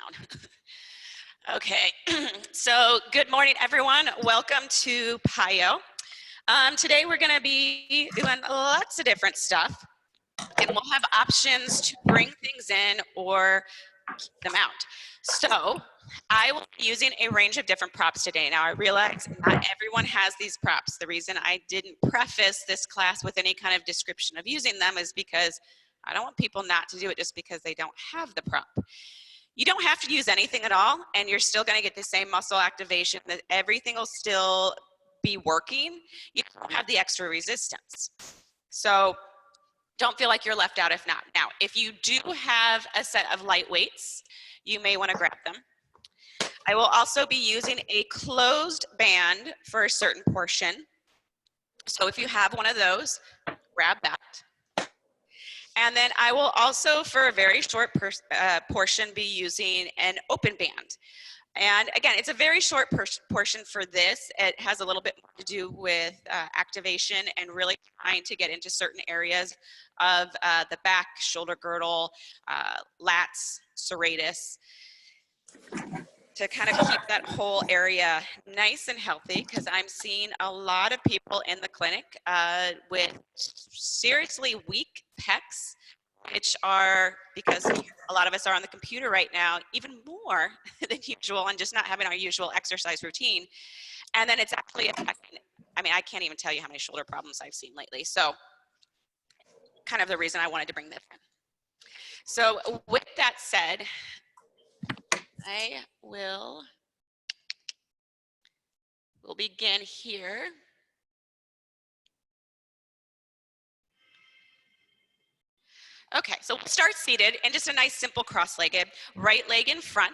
down. Okay, so good morning, everyone. Welcome to PIO. Today we're going to be doing lots of different stuff, and we'll have options to bring things in or keep them out. So I will be using a range of different props today. Now I realize not everyone has these props. The reason I didn't preface this class with any kind of description of using them is because I don't want people not to do it just because they don't have the prop. You don't have to use anything at all, and you're still going to get the same muscle activation. That everything will still be working. You don't have the extra resistance. So don't feel like you're left out if not. Now, if you do have a set of light weights, you may want to grab them. I will also be using a closed band for a certain portion. So if you have one of those, grab that. And then I will also, for a very short portion, be using an open band. And again, it's a very short portion for this. It has a little bit more to do with activation and really trying to get into certain areas of the back, shoulder girdle, lats, serratus, to kind of keep that whole area nice and healthy, because I'm seeing a lot of people in the clinic with seriously weak pecs, which are, because a lot of us are on the computer right now, even more than usual, and just not having our usual exercise routine. And then it's actually affecting, I mean, I can't even tell you how many shoulder problems I've seen lately. So kind of the reason I wanted to bring this in. So with that said, we'll begin here. Okay, so we'll start seated and just a nice simple cross-legged, right leg in front.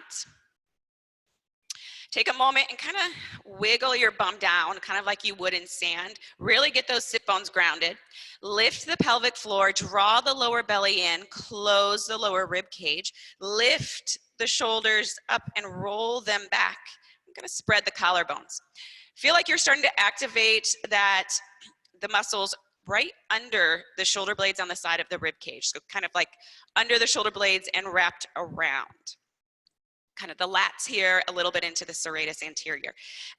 Take a moment and kind of wiggle your bum down, kind of like you would in sand. Really get those sit bones grounded. Lift the pelvic floor, draw the lower belly in, close the lower rib cage, lift the shoulders up and roll them back. I'm going to spread the collarbones. Feel like you're starting to activate the muscles right under the shoulder blades on the side of the rib cage. So kind of like under the shoulder blades and wrapped around. Kind of the lats here, a little bit into the serratus anterior.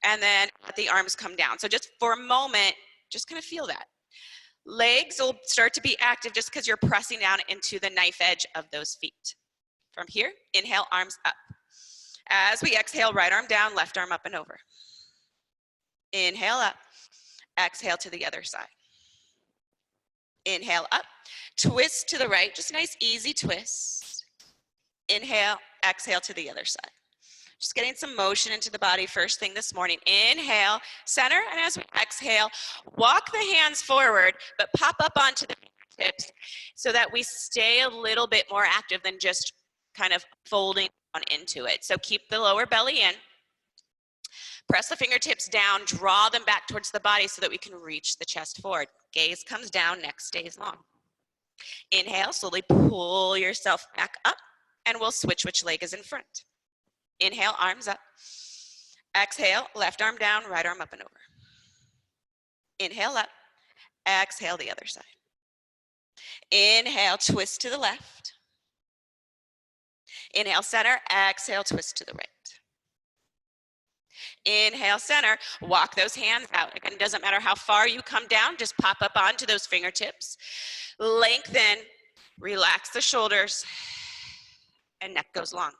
And then let the arms come down. So just for a moment, just kind of feel that. Legs will start to be active just because you're pressing down into the knife edge of those feet. From here, inhale, arms up. As we exhale, right arm down, left arm up and over. Inhale up, exhale to the other side. Inhale up, twist to the right, just a nice easy twist. Inhale, exhale to the other side. Just getting some motion into the body first thing this morning. Inhale, center, and as we exhale, walk the hands forward, but pop up onto the fingertips so that we stay a little bit more active than just kind of folding on into it. So keep the lower belly in. Press the fingertips down, draw them back towards the body so that we can reach the chest forward. Gaze comes down, neck stays long. Inhale, slowly pull yourself back up, and we'll switch which leg is in front. Inhale, arms up. Exhale, left arm down, right arm up and over. Inhale up, exhale the other side. Inhale, twist to the left. Inhale, center, exhale, twist to the right. Inhale, center, walk those hands out. Again, it doesn't matter how far you come down, just pop up onto those fingertips. Lengthen, relax the shoulders, and neck goes long.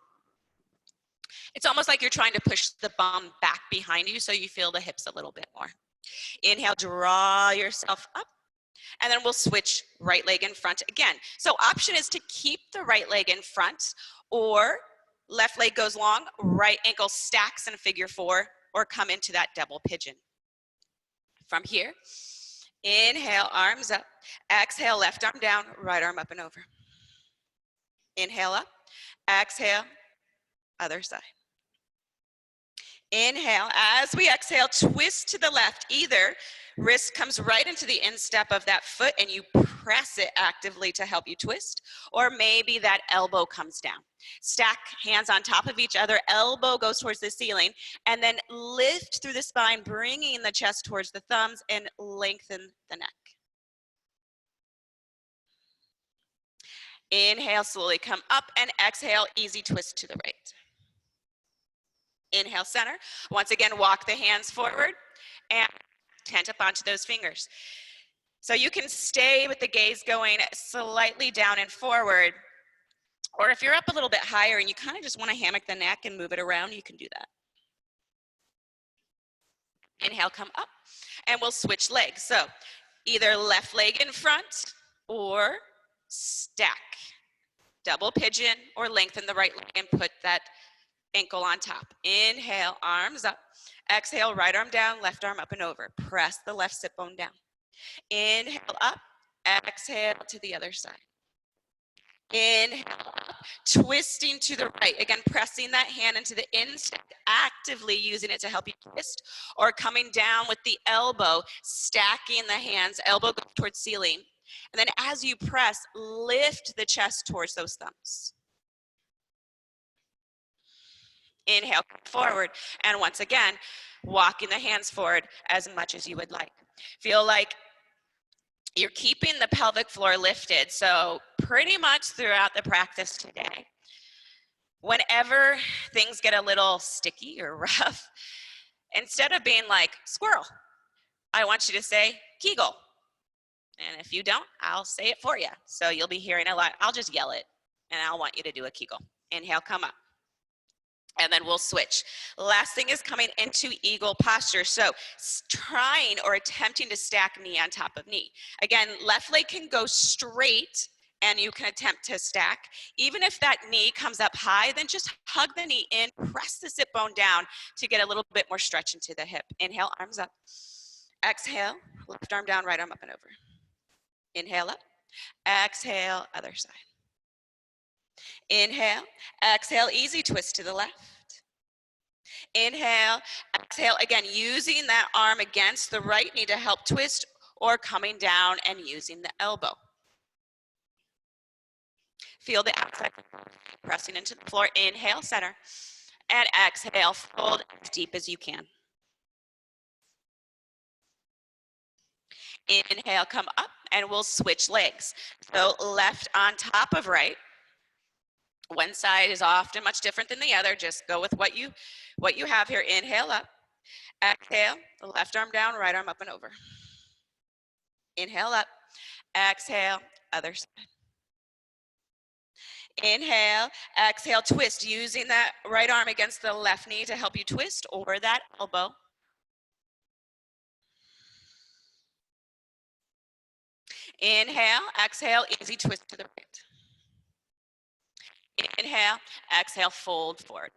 It's almost like you're trying to push the bum back behind you so you feel the hips a little bit more. Inhale, draw yourself up, and then we'll switch right leg in front again. So option is to keep the right leg in front, or left leg goes long, right ankle stacks in figure four, or come into that double pigeon. From here, inhale, arms up. Exhale, left arm down, right arm up and over. Inhale up, exhale, other side. Inhale, as we exhale, twist to the left. Either wrist comes right into the instep of that foot and you press it actively to help you twist, or maybe that elbow comes down. Stack hands on top of each other, elbow goes towards the ceiling, and then lift through the spine, bringing the chest towards the thumbs and lengthen the neck. Inhale, slowly come up and exhale, easy twist to the right. Inhale, center. Once again, walk the hands forward and tent up onto those fingers. So you can stay with the gaze going slightly down and forward, or if you're up a little bit higher and you kind of just want to hammock the neck and move it around, you can do that. Inhale, come up, and we'll switch legs. So either left leg in front or stack. Double pigeon or lengthen the right leg and put that ankle on top. Inhale, arms up. Exhale, right arm down, left arm up and over. Press the left sit bone down. Inhale up, exhale to the other side. Inhale up, twisting to the right. Again, pressing that hand into the inside, actively using it to help you twist, or coming down with the elbow, stacking the hands, elbow goes towards ceiling. And then as you press, lift the chest towards those thumbs. Inhale, forward. And once again, walking the hands forward as much as you would like. Feel like you're keeping the pelvic floor lifted. So pretty much throughout the practice today, whenever things get a little sticky or rough, instead of being like squirrel, I want you to say Kegel. And if you don't, I'll say it for you. So you'll be hearing a lot. I'll just yell it, and I'll want you to do a Kegel. Inhale, come up. And then we'll switch. Last thing is coming into eagle posture. So trying or attempting to stack knee on top of knee. Again, left leg can go straight and you can attempt to stack. Even if that knee comes up high, then just hug the knee in, press the sit bone down to get a little bit more stretch into the hip. Inhale, arms up. Exhale, left arm down, right arm up and over. Inhale up. Exhale, other side. Inhale, exhale, easy twist to the left. Inhale, exhale, again, using that arm against the right knee to help twist, or coming down and using the elbow. Feel the outside pressing into the floor. Inhale, center, and exhale, fold as deep as you can. Inhale, come up, and we'll switch legs. So left on top of right. One side is often much different than the other. Just go with what you have here. Inhale up, exhale, the left arm down, right arm up and over. Inhale up, exhale, other side. Inhale, exhale, twist, using that right arm against the left knee to help you twist, or that elbow. Inhale, exhale, easy twist to the right. Inhale, exhale, fold forward.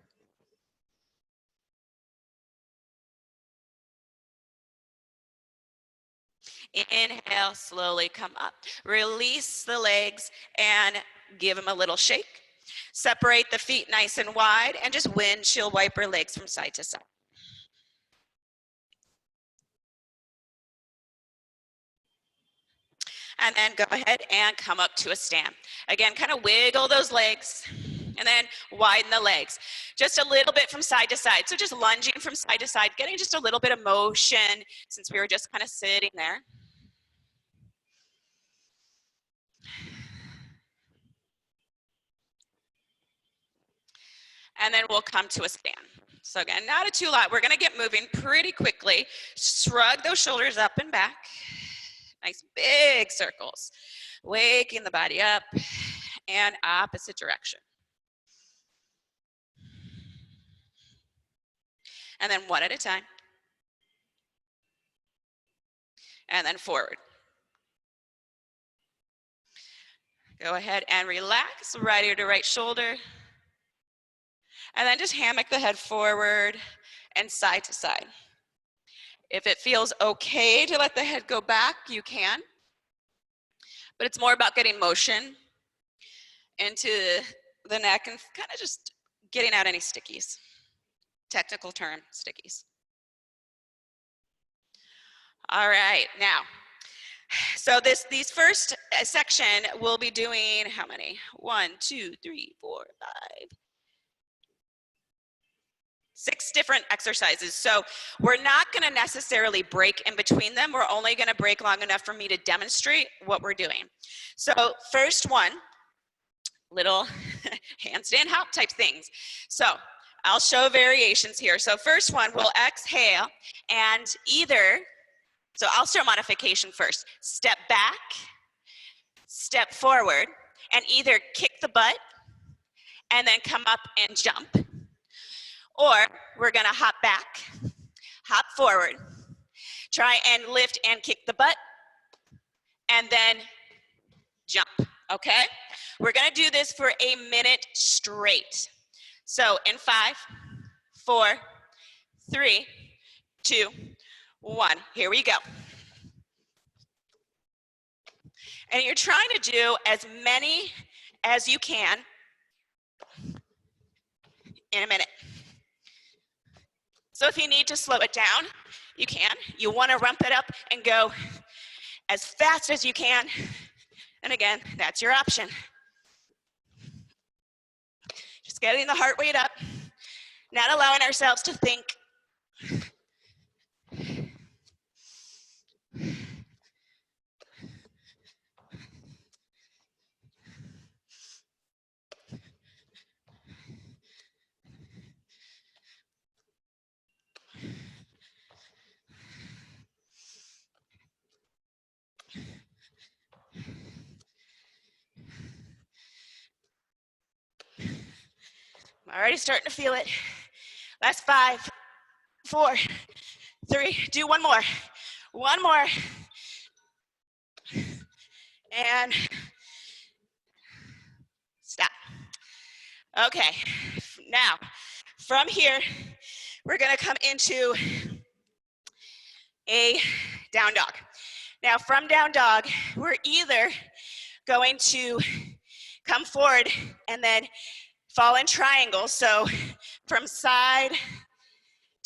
Inhale, slowly come up. Release the legs and give them a little shake. Separate the feet nice and wide and just windshield wiper legs from side to side. And then go ahead and come up to a stand. Again, kind of wiggle those legs and then widen the legs. Just a little bit from side to side. So just lunging from side to side, getting just a little bit of motion since we were just kind of sitting there. And then we'll come to a stand. So again, not a too lot. We're gonna get moving pretty quickly. Shrug those shoulders up and back. Nice big circles. Waking the body up and opposite direction. And then one at a time. And then forward. Go ahead and relax, right ear to right shoulder. And then just hammock the head forward and side to side. If it feels okay to let the head go back, you can. But it's more about getting motion into the neck and kind of just getting out any stickies. Technical term, stickies. All right, now, so these first section we'll be doing how many? 1, 2, 3, 4, 5. 6 different exercises. So we're not gonna necessarily break in between them. We're only gonna break long enough for me to demonstrate what we're doing. So first one, little handstand hop type things. So I'll show variations here. So first one, we'll exhale and either, so I'll show modification first. Step back, step forward, and either kick the butt and then come up and jump. Or we're gonna hop back, hop forward, try and lift and kick the butt, and then jump, okay? We're gonna do this for a minute straight. So in 5, 4, 3, 2, 1, here we go. And you're trying to do as many as you can in a minute. So if you need to slow it down, you can. You wanna ramp it up and go as fast as you can. And again, that's your option. Just getting the heart rate up, not allowing ourselves to think. I'm already starting to feel it. Last 5, 4, 3, do one more. One more. And stop. Okay, now from here, we're gonna come into a down dog. Now from down dog, we're either going to come forward and then fall in triangles. So from side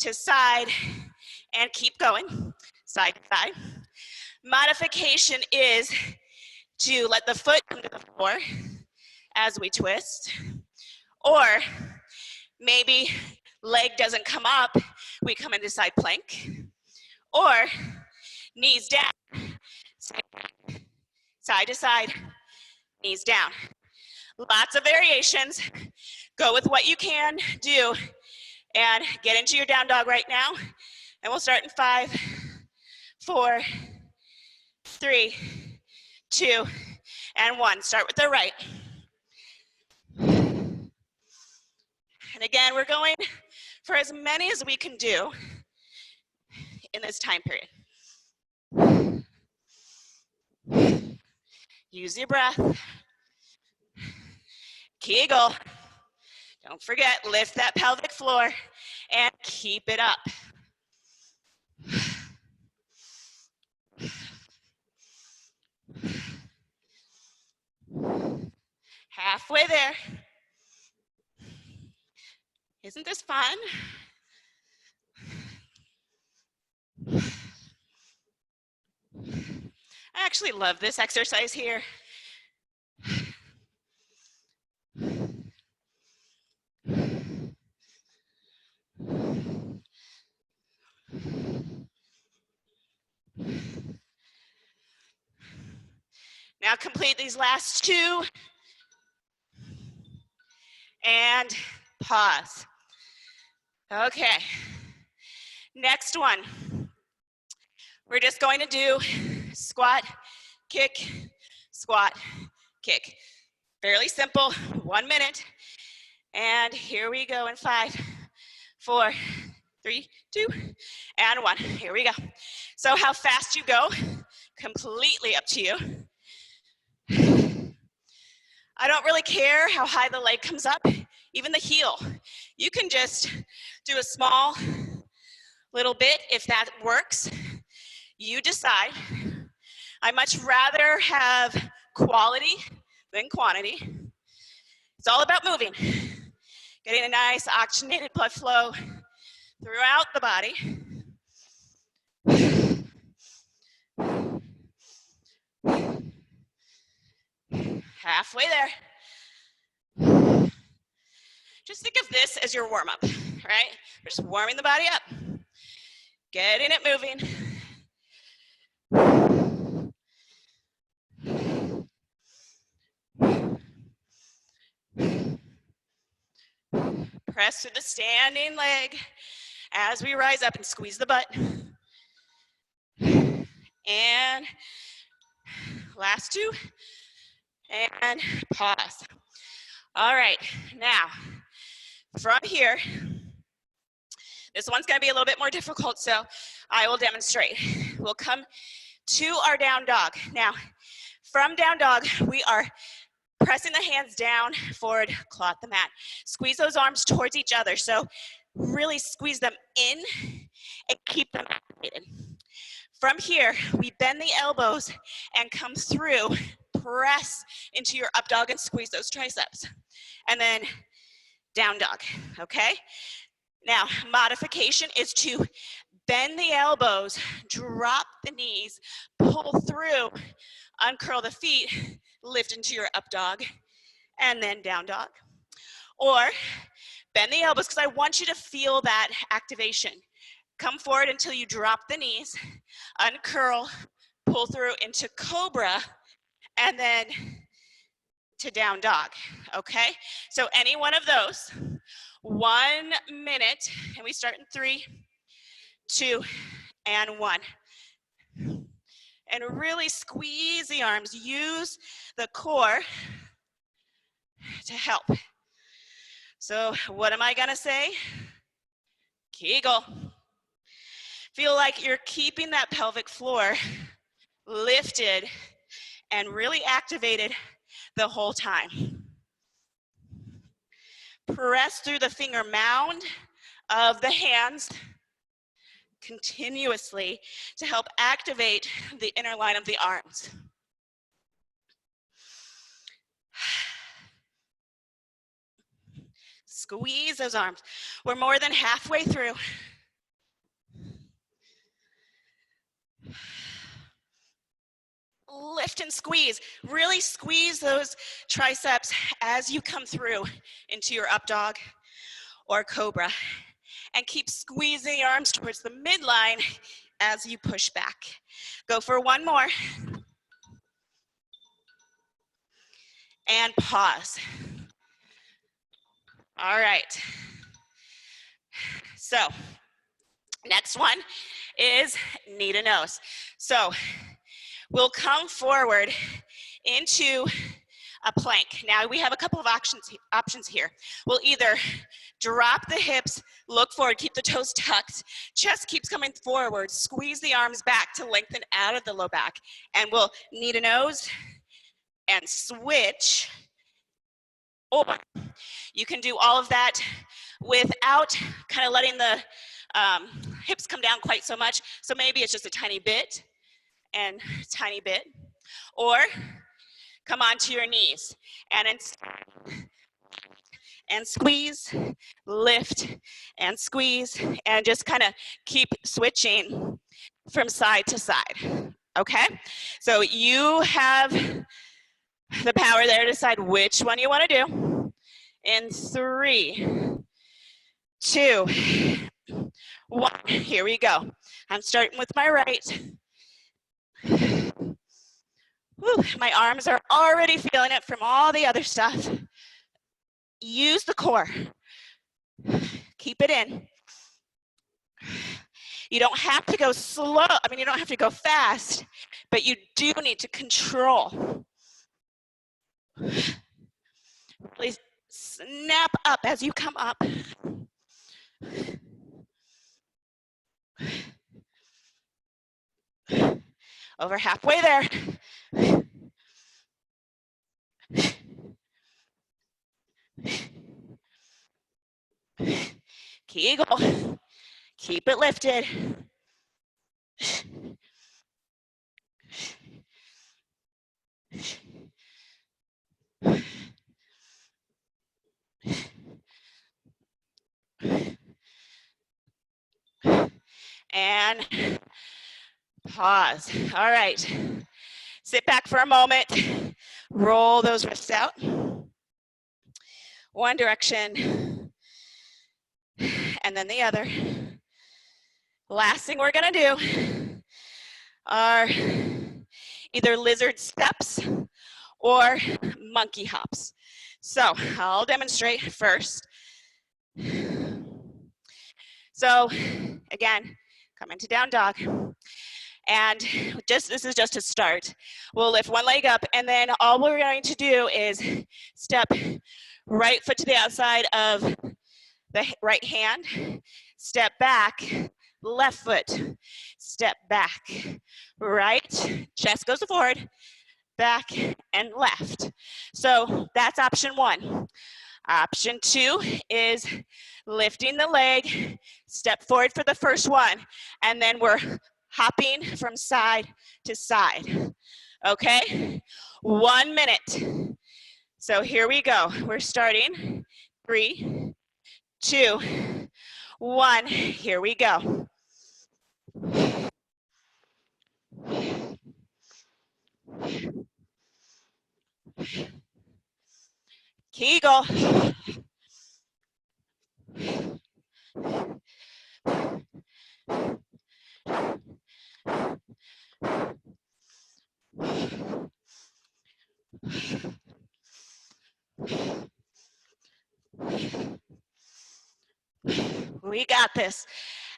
to side and keep going, side to side. Modification is to let the foot come to the floor as we twist, or maybe leg doesn't come up, we come into side plank, or knees down, side to side, knees down. Lots of variations. Go with what you can do and get into your down dog right now. And we'll start in 5, 4, 3, 2, and 1. Start with the right. And again, we're going for as many as we can do in this time period. Use your breath. Kegel. Don't forget, lift that pelvic floor and keep it up. Halfway there. Isn't this fun? I actually love this exercise here. Now complete these last 2 and pause. Okay, next one. We're just going to do squat, kick, squat, kick. Fairly simple, 1 minute. And here we go in 5, 4, 3, 2, and 1. Here we go. So how fast you go, completely up to you. I don't really care how high the leg comes up, even the heel. You can just do a small little bit if that works. You decide. I much rather have quality than quantity. It's all about moving. Getting a nice oxygenated blood flow throughout the body. Halfway there. Just think of this as your warm-up, right? We're just warming the body up. Getting it moving. Press through the standing leg as we rise up and squeeze the butt. And last two. And pause. All right, now from here, this one's gonna be a little bit more difficult, so I will demonstrate. We'll come to our down dog. Now, from down dog, we are pressing the hands down, forward, claw at the mat. Squeeze those arms towards each other, so really squeeze them in and keep them activated. From here, we bend the elbows and come through, press into your up dog and squeeze those triceps. And then down dog, okay? Now, modification is to bend the elbows, drop the knees, pull through, uncurl the feet, lift into your up dog, and then down dog. Or bend the elbows, because I want you to feel that activation. Come forward until you drop the knees, uncurl, pull through into cobra, and then to down dog, okay? So any one of those, 1 minute, and we start in 3, 2, and 1. And really squeeze the arms, use the core to help. So what am I gonna say? Kegel. Feel like you're keeping that pelvic floor lifted and really activated the whole time. Press through the finger mound of the hands continuously to help activate the inner line of the arms. Squeeze those arms. We're more than halfway through. Lift and squeeze. Really squeeze those triceps as you come through into your up dog or cobra. And keep squeezing the arms towards the midline as you push back. Go for one more. And pause. All right. So, next one is knee to nose. So, we'll come forward into a plank. Now we have a couple of options here. We'll either drop the hips, look forward, keep the toes tucked, chest keeps coming forward, squeeze the arms back to lengthen out of the low back, and we'll knee to nose and switch. Or you can do all of that without kind of letting the hips come down quite so much. So maybe it's just a tiny bit and tiny bit. Or come onto your knees and squeeze, lift, and squeeze, and just kind of keep switching from side to side, okay? So you have the power there to decide which one you want to do. In 3, 2, 1, here we go. I'm starting with my right. Whew, my arms are already feeling it from all the other stuff. Use the core. Keep it in. You don't have to go slow. I mean, you don't have to go fast, but you do need to control. Please snap up as you come up. Over halfway there. Kegel. Keep it lifted. And pause. All right. Sit back for a moment. Roll those wrists out. One direction. And then the other. Last thing we're going to do are either lizard steps or monkey hops. So I'll demonstrate first. So again, come into down dog. And this is just a start. We'll lift one leg up, and then all we're going to do is step right foot to the outside of the right hand, step back, left foot, step back, right, chest goes forward, back, and left. So that's option one. Option two is lifting the leg, step forward for the first one, and then we're hopping from side to side. Okay? 1 minute. So here we go. We're starting. 3, 2, 1. Here we go. Kegel. We got this.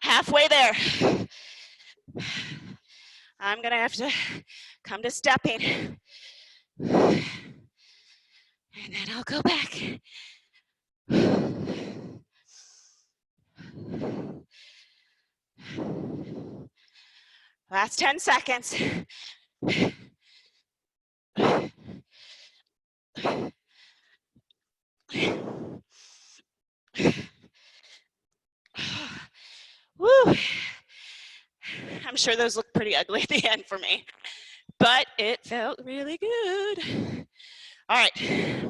Halfway there. I'm gonna have to come to stepping. And then I'll go back. Last 10 seconds. Woo. I'm sure those look pretty ugly at the end for me, but it felt really good. All right.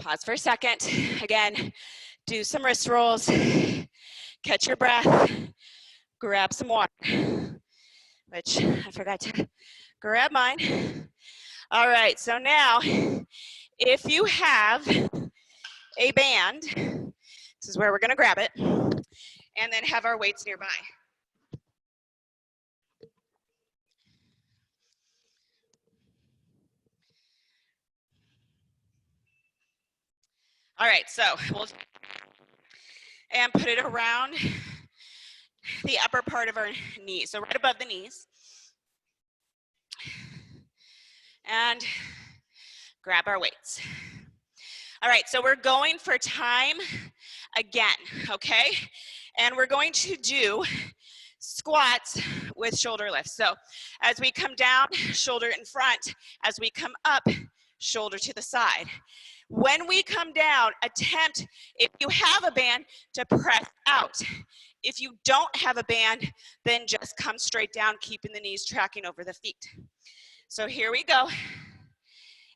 Pause for a second. Again, do some wrist rolls, catch your breath, grab some water, which I forgot to grab mine. All right, so now, if you have a band, this is where we're gonna grab it, and then have our weights nearby. All right, so we'll and put it around the upper part of our knees, so right above the knees. And grab our weights. All right, so we're going for time again, okay? And we're going to do squats with shoulder lifts. So as we come down, shoulder in front. As we come up, shoulder to the side. When we come down, attempt, if you have a band, to press out. If you don't have a band, then just come straight down, keeping the knees tracking over the feet. So here we go.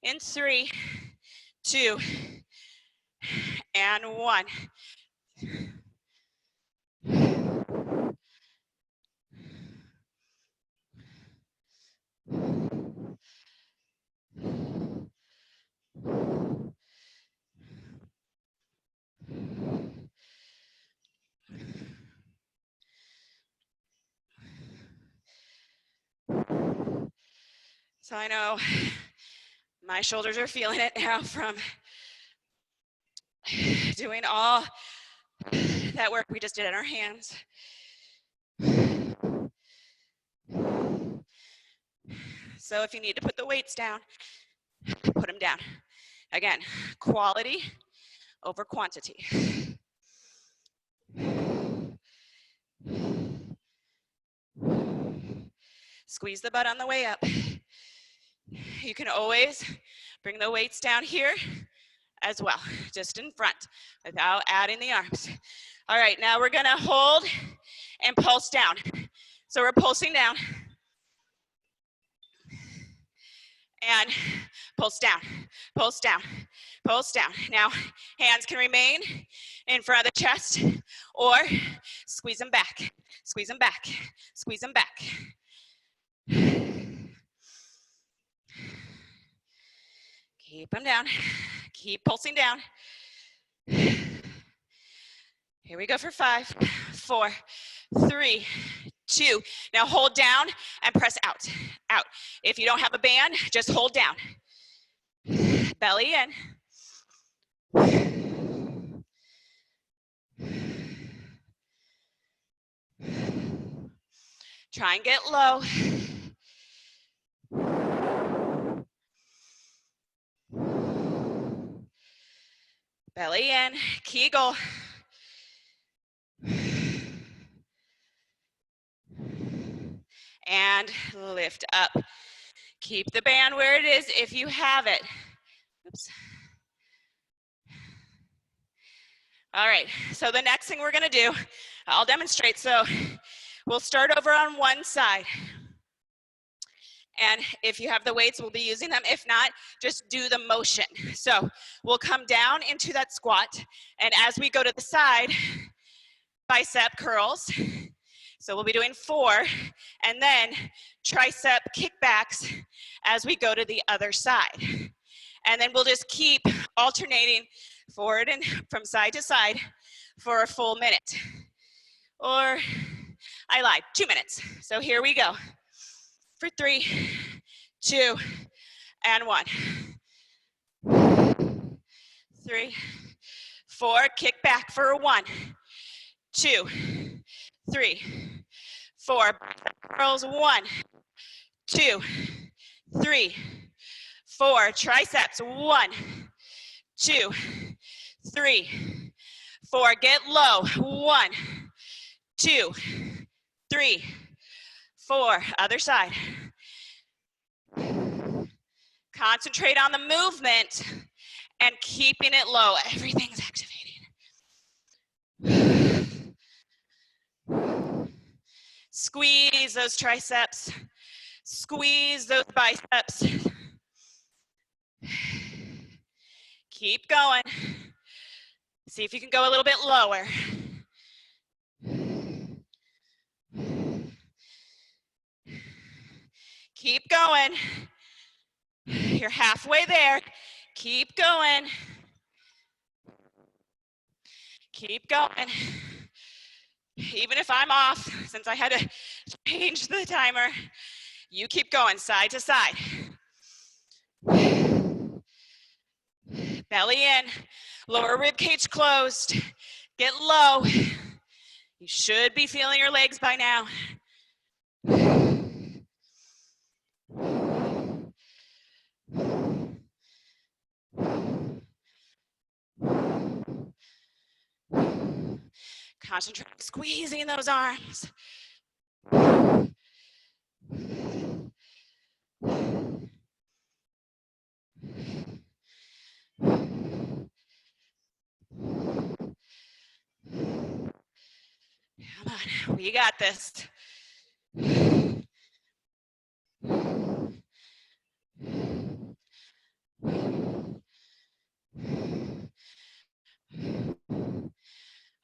In 3, 2, and 1. So I know my shoulders are feeling it now from doing all that work we just did in our hands. So if you need to put the weights down, put them down. Again, quality over quantity. Squeeze the butt on the way up. You can always bring the weights down here as well, just in front, without adding the arms. All right, now we're gonna hold and pulse down. So we're pulsing down. And pulse down, pulse down, pulse down. Now, hands can remain in front of the chest or squeeze them back, squeeze them back, squeeze them back. Keep them down, keep pulsing down. Here we go for 5, 4, 3, 2. Now hold down and press out, out. If you don't have a band, just hold down. Belly in. Try and get low. Belly in, Kegel. And lift up. Keep the band where it is if you have it. Oops. All right, so the next thing we're gonna do, I'll demonstrate. So we'll start over on one side. And if you have the weights, we'll be using them. If not, just do the motion. So we'll come down into that squat. And as we go to the side, bicep curls. So we'll be doing 4. And then tricep kickbacks as we go to the other side. And then we'll just keep alternating forward and from side to side for a full minute. Or, I lied, 2 minutes. So here we go. For 3, 2, and 1. 3, 4, kick back for 1, 2, 3, 4, curls 1, 2, 3, 4, triceps 1, 2, 3, 4, get low 1, 2, 3, 4, other side. Concentrate on the movement and keeping it low. Everything's activating. Squeeze those triceps. Squeeze those biceps. Keep going. See if you can go a little bit lower. Keep going. You're halfway there. Keep going. Keep going. Even if I'm off, since I had to change the timer, you keep going side to side. Belly in, lower rib cage closed. Get low. You should be feeling your legs by now. Concentrate on squeezing those arms. Come on, we got this.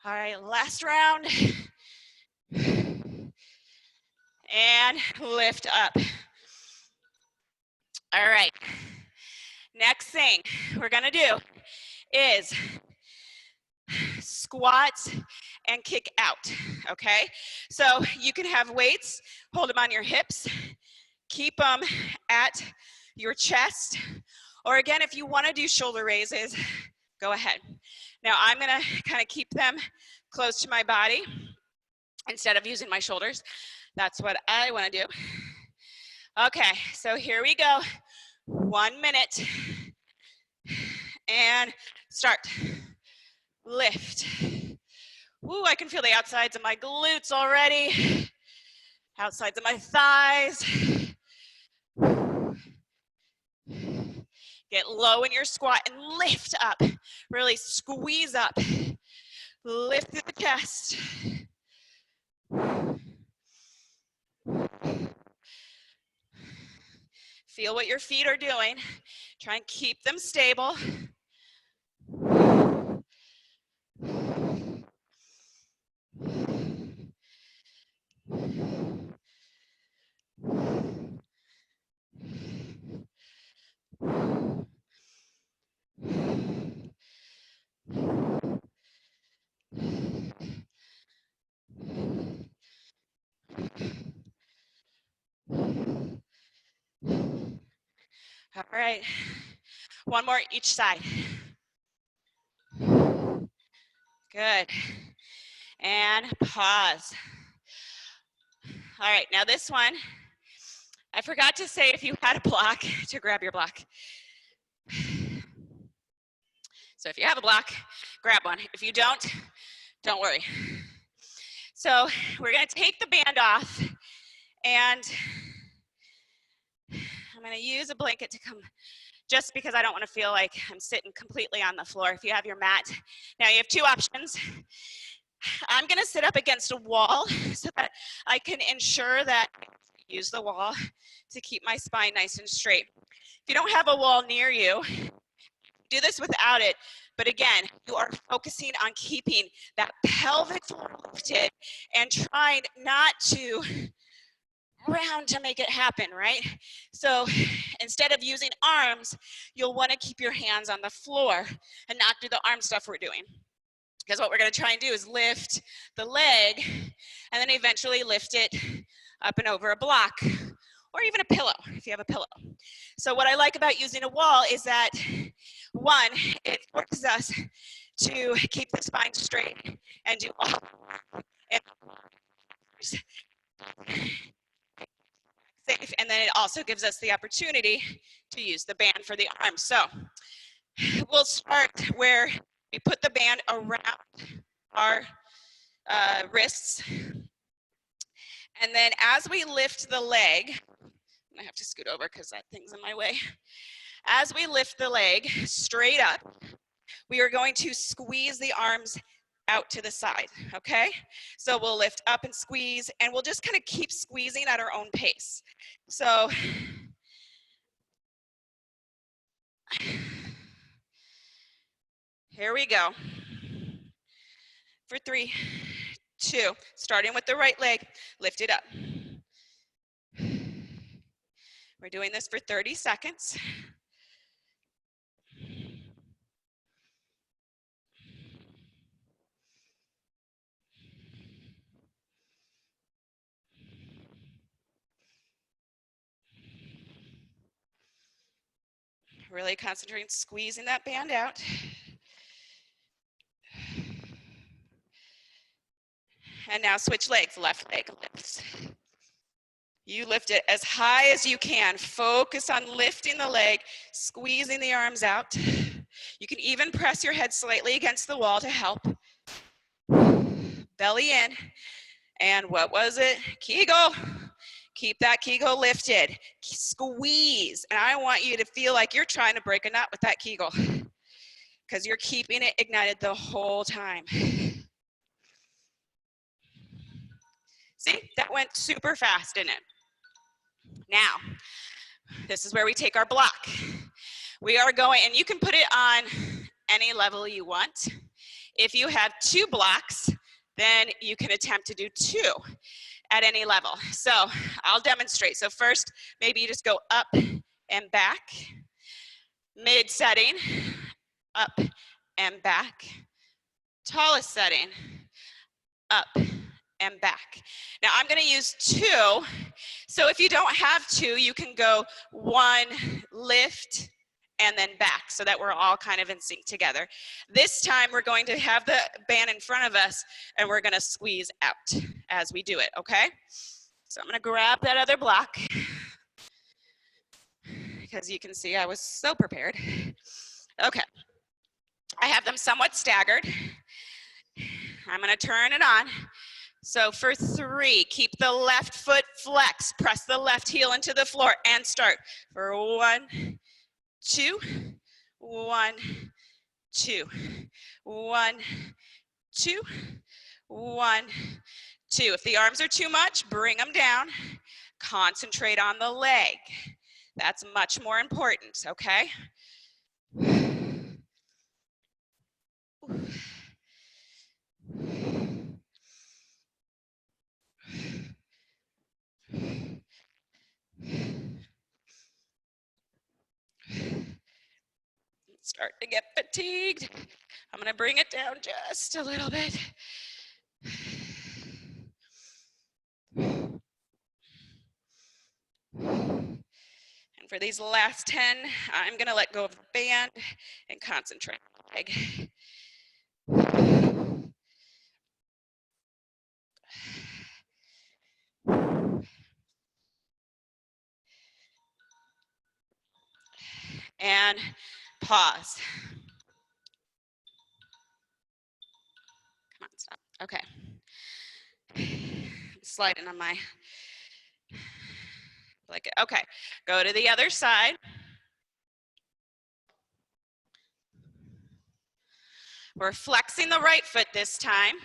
All right, last round. And lift up. All right, next thing we're gonna do is squats and kick out, okay? So you can have weights, hold them on your hips, keep them at your chest, or again, if you wanna do shoulder raises, go ahead. Now I'm gonna kind of keep them close to my body instead of using my shoulders. That's what I wanna do. Okay, so here we go. 1 minute, and start. Lift. Ooh, I can feel the outsides of my glutes already. Outsides of my thighs. Get low in your squat and lift up. Really squeeze up. Lift through the chest. Feel what your feet are doing. Try and keep them stable. All right, 1 more each side. Good, and pause. All right, now this one, I forgot to say if you had a block to grab your block. So if you have a block, grab one. If you don't worry. So we're gonna take the band off, and I'm gonna use a blanket to come, just because I don't wanna feel like I'm sitting completely on the floor. If you have your mat, now you have two options. I'm gonna sit up against a wall so that I can ensure that I use the wall to keep my spine nice and straight. If you don't have a wall near you, do this without it. But again, you are focusing on keeping that pelvic floor lifted and trying not to round to make it happen, right? So instead of using arms, you'll want to keep your hands on the floor and not do the arm stuff we're doing. Because what we're going to try and do is lift the leg and then eventually lift it up and over a block, or even a pillow if you have a pillow. So what I like about using a wall is that, one, it forces us to keep the spine straight and do all safe, and then it also gives us the opportunity to use the band for the arms. So we'll start where we put the band around our wrists, and then as we lift the leg, I have to scoot over because that thing's in my way. As we lift the leg straight up, we are going to squeeze the arms out to the side, okay? So we'll lift up and squeeze, and we'll just kind of keep squeezing at our own pace. So here we go. For 3, 2, starting with the right leg, lift it up. We're doing this for 30 seconds. Really concentrating, squeezing that band out. And now switch legs, left leg lifts. You lift it as high as you can. Focus on lifting the leg, squeezing the arms out. You can even press your head slightly against the wall to help. Belly in. And what was it? Kegel. Keep that Kegel lifted. Squeeze. And I want you to feel like you're trying to break a nut with that Kegel, because you're keeping it ignited the whole time. See, that went super fast, didn't it? Now, this is where we take our block. We are going, and you can put it on any level you want. If you have 2 blocks, then you can attempt to do 2 at any level. So I'll demonstrate. So first, maybe you just go up and back. Mid setting, up and back. Tallest setting, up and back. Now I'm going to use 2. So if you don't have 2, you can go 1, lift, and then back, so that we're all kind of in sync together. This time we're going to have the band in front of us, and we're going to squeeze out as we do it, okay? So I'm going to grab that other block, because you can see I was so prepared. Okay, I have them somewhat staggered. I'm going to turn it on. So for 3, keep the left foot flexed, press the left heel into the floor, and start. For 1, 2, 1, 2, 1, 2, 1, 2. If the arms are too much, bring them down. Concentrate on the leg. That's much more important, okay? Start to get fatigued. I'm going to bring it down just a little bit. And for these last 10, I'm going to let go of the band and concentrate on the leg. and pause. Come on, stop. Okay. Sliding on my blanket. Okay, go to the other side. We're flexing the right foot this time,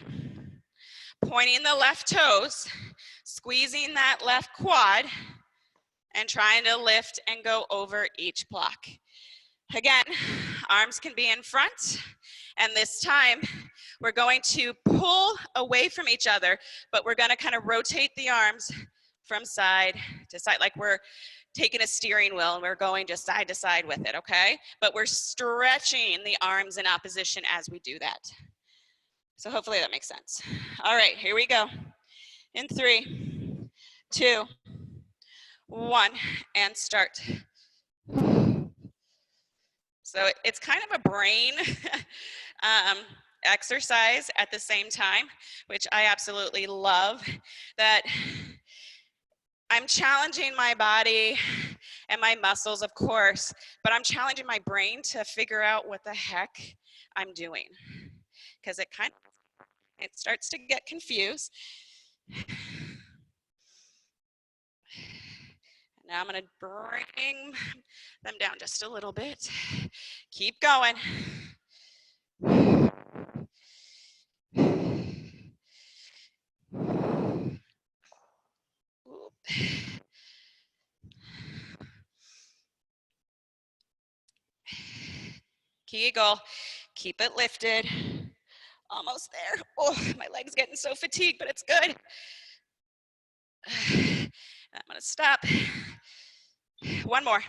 pointing the left toes, squeezing that left quad, and trying to lift and go over each block. Again, arms can be in front, and this time we're going to pull away from each other, but we're gonna kind of rotate the arms from side to side, like we're taking a steering wheel and we're going just side to side with it, okay? But we're stretching the arms in opposition as we do that. So hopefully that makes sense. All right, here we go. In 3, 2, 1, and start. So it's kind of a brain exercise at the same time, which I absolutely love, that I'm challenging my body and my muscles, of course, but I'm challenging my brain to figure out what the heck I'm doing, because it starts to get confused. Now I'm going to bring them down just a little bit. Keep going. Kegel, keep it lifted. Almost there. Oh, my leg's getting so fatigued, but it's good. I'm gonna stop. One more.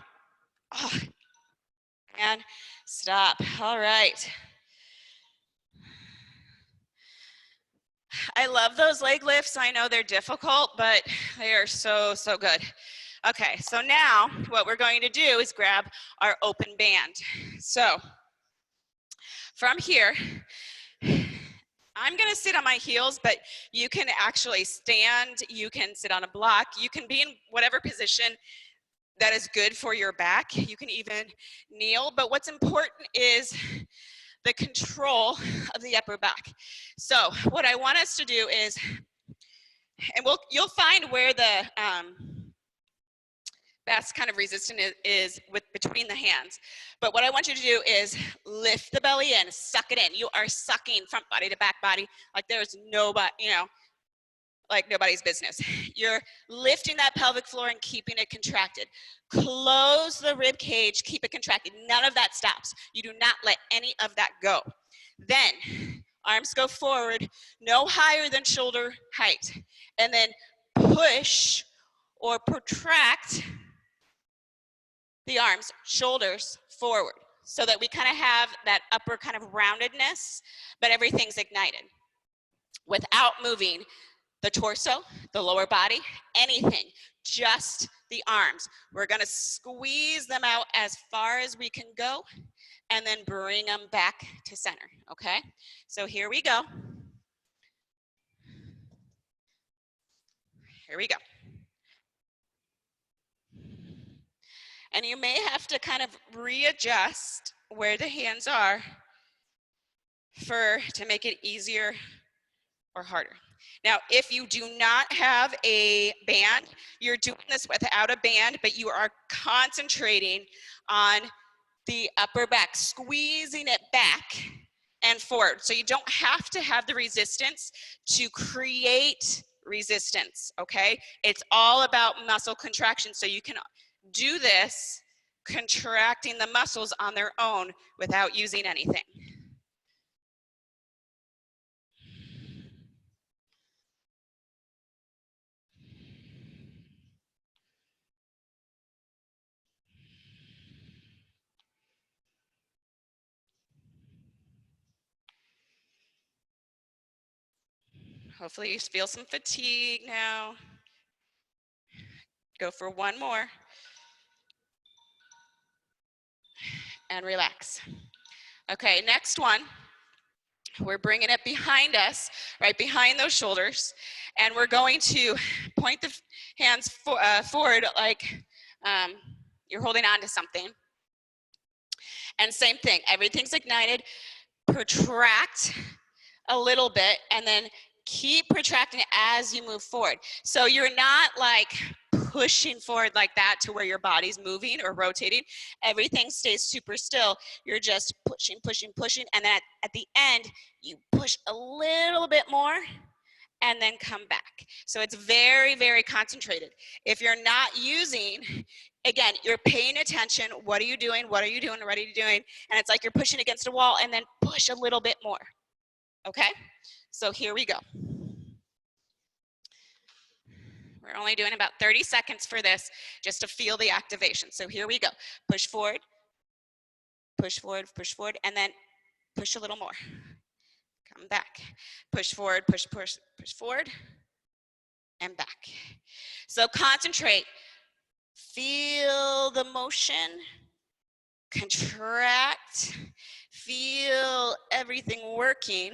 Oh, and stop. All right. I love those leg lifts. I know they're difficult, but they are so, so good. Okay, so now what we're going to do is grab our open band. So from here, I'm gonna sit on my heels, but you can actually stand, you can sit on a block, you can be in whatever position that is good for your back. You can even kneel, but what's important is the control of the upper back. So what I want us to do is, and you'll find where the best kind of resistance is between the hands. But what I want you to do is lift the belly in, suck it in. You are sucking front body to back body like there's nobody, like nobody's business. You're lifting that pelvic floor and keeping it contracted. Close the rib cage, keep it contracted. None of that stops. You do not let any of that go. Then arms go forward, no higher than shoulder height. And then push or protract the arms, shoulders forward, so that we kind of have that upper kind of roundedness, but everything's ignited without moving the torso, the lower body, anything, just the arms. We're gonna squeeze them out as far as we can go and then bring them back to center, okay? So here we go. Here we go. And you may have to kind of readjust where the hands are to make it easier or harder. Now, if you do not have a band, you're doing this without a band, but you are concentrating on the upper back, squeezing it back and forward. So you don't have to have the resistance to create resistance, okay? It's all about muscle contraction. So you can do this contracting the muscles on their own without using anything. Hopefully you feel some fatigue now. Go for one more. And relax. Okay, next one. We're bringing it behind us, right behind those shoulders, and we're going to point the hands forward like you're holding on to something. And same thing, everything's ignited, protract a little bit, and then keep protracting as you move forward. So you're not like pushing forward like that to where your body's moving or rotating. Everything stays super still. You're just pushing, pushing, pushing, and then at the end, you push a little bit more and then come back. So it's very, very concentrated. If you're not using, again, you're paying attention. What are you doing? What are you doing? What are you doing? And it's like you're pushing against a wall and then push a little bit more. Okay? So here we go. We're only doing about 30 seconds for this just to feel the activation. So here we go. Push forward, and then push a little more. Come back. Push forward, push forward, and back. So concentrate. Feel the motion. Contract. Feel everything working.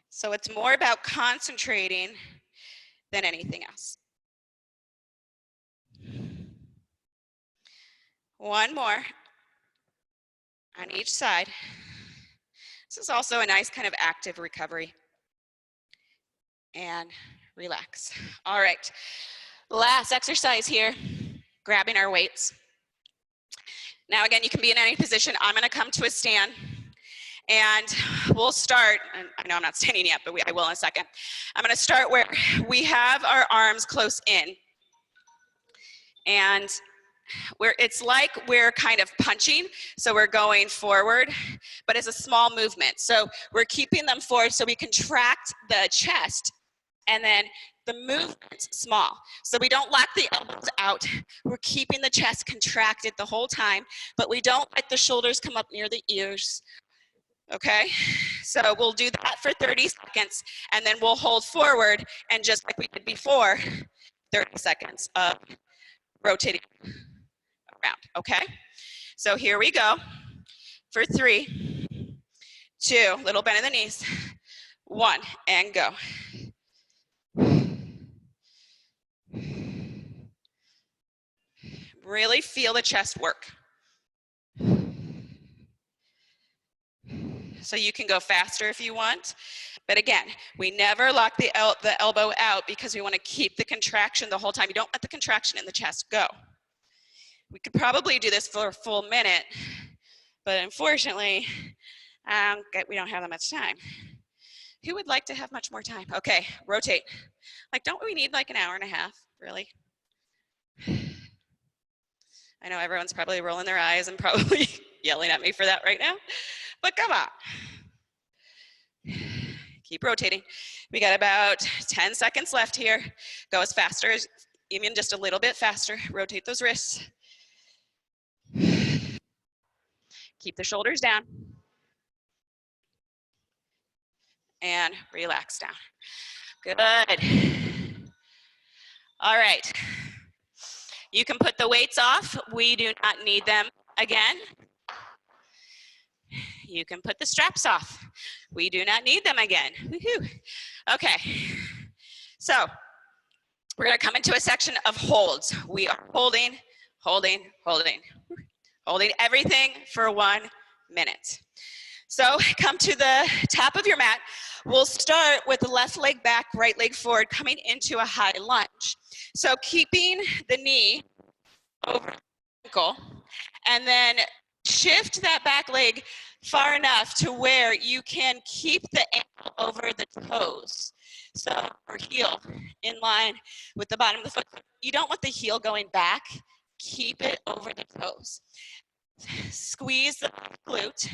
So it's more about concentrating than anything else. One more on each side. This is also a nice kind of active recovery. And relax. All right, last exercise here, grabbing our weights. Now again, you can be in any position. I'm gonna come to a stand and we'll start, and I know I'm not standing yet, but I will in a second. I'm gonna start where we have our arms close in. And it's like we're kind of punching, so we're going forward, but it's a small movement. So we're keeping them forward so we contract the chest, and then the movement's small. So we don't lock the elbows out. We're keeping the chest contracted the whole time, but we don't let the shoulders come up near the ears. Okay, so we'll do that for 30 seconds, and then we'll hold forward, and just like we did before, 30 seconds of rotating around, okay? So here we go for 3, 2, little bend in the knees, 1, and go. Really feel the chest work. So you can go faster if you want. But again, we never lock the elbow out because we want to keep the contraction the whole time. You don't let the contraction in the chest go. We could probably do this for a full minute, but unfortunately, we don't have that much time. Who would like to have much more time? Okay, rotate. Like, don't we need like an hour and a half, really? I know everyone's probably rolling their eyes and probably yelling at me for that right now, but come on. Keep rotating. We got about 10 seconds left here. Go as faster as, even just a little bit faster. Rotate those wrists. Keep the shoulders down. And relax down. Good. All right. You can put the weights off. We do not need them again. You can put the straps off. We do not need them again. Woohoo. Okay. So we're going to come into a section of holds. We are holding, holding, holding. Holding everything for 1 minute. So come to the top of your mat. We'll start with the left leg back, right leg forward, coming into a high lunge. So keeping the knee over the ankle, and then shift that back leg far enough to where you can keep the ankle over the toes. So our heel in line with the bottom of the foot. You don't want the heel going back. Keep it over the toes. Squeeze the glute.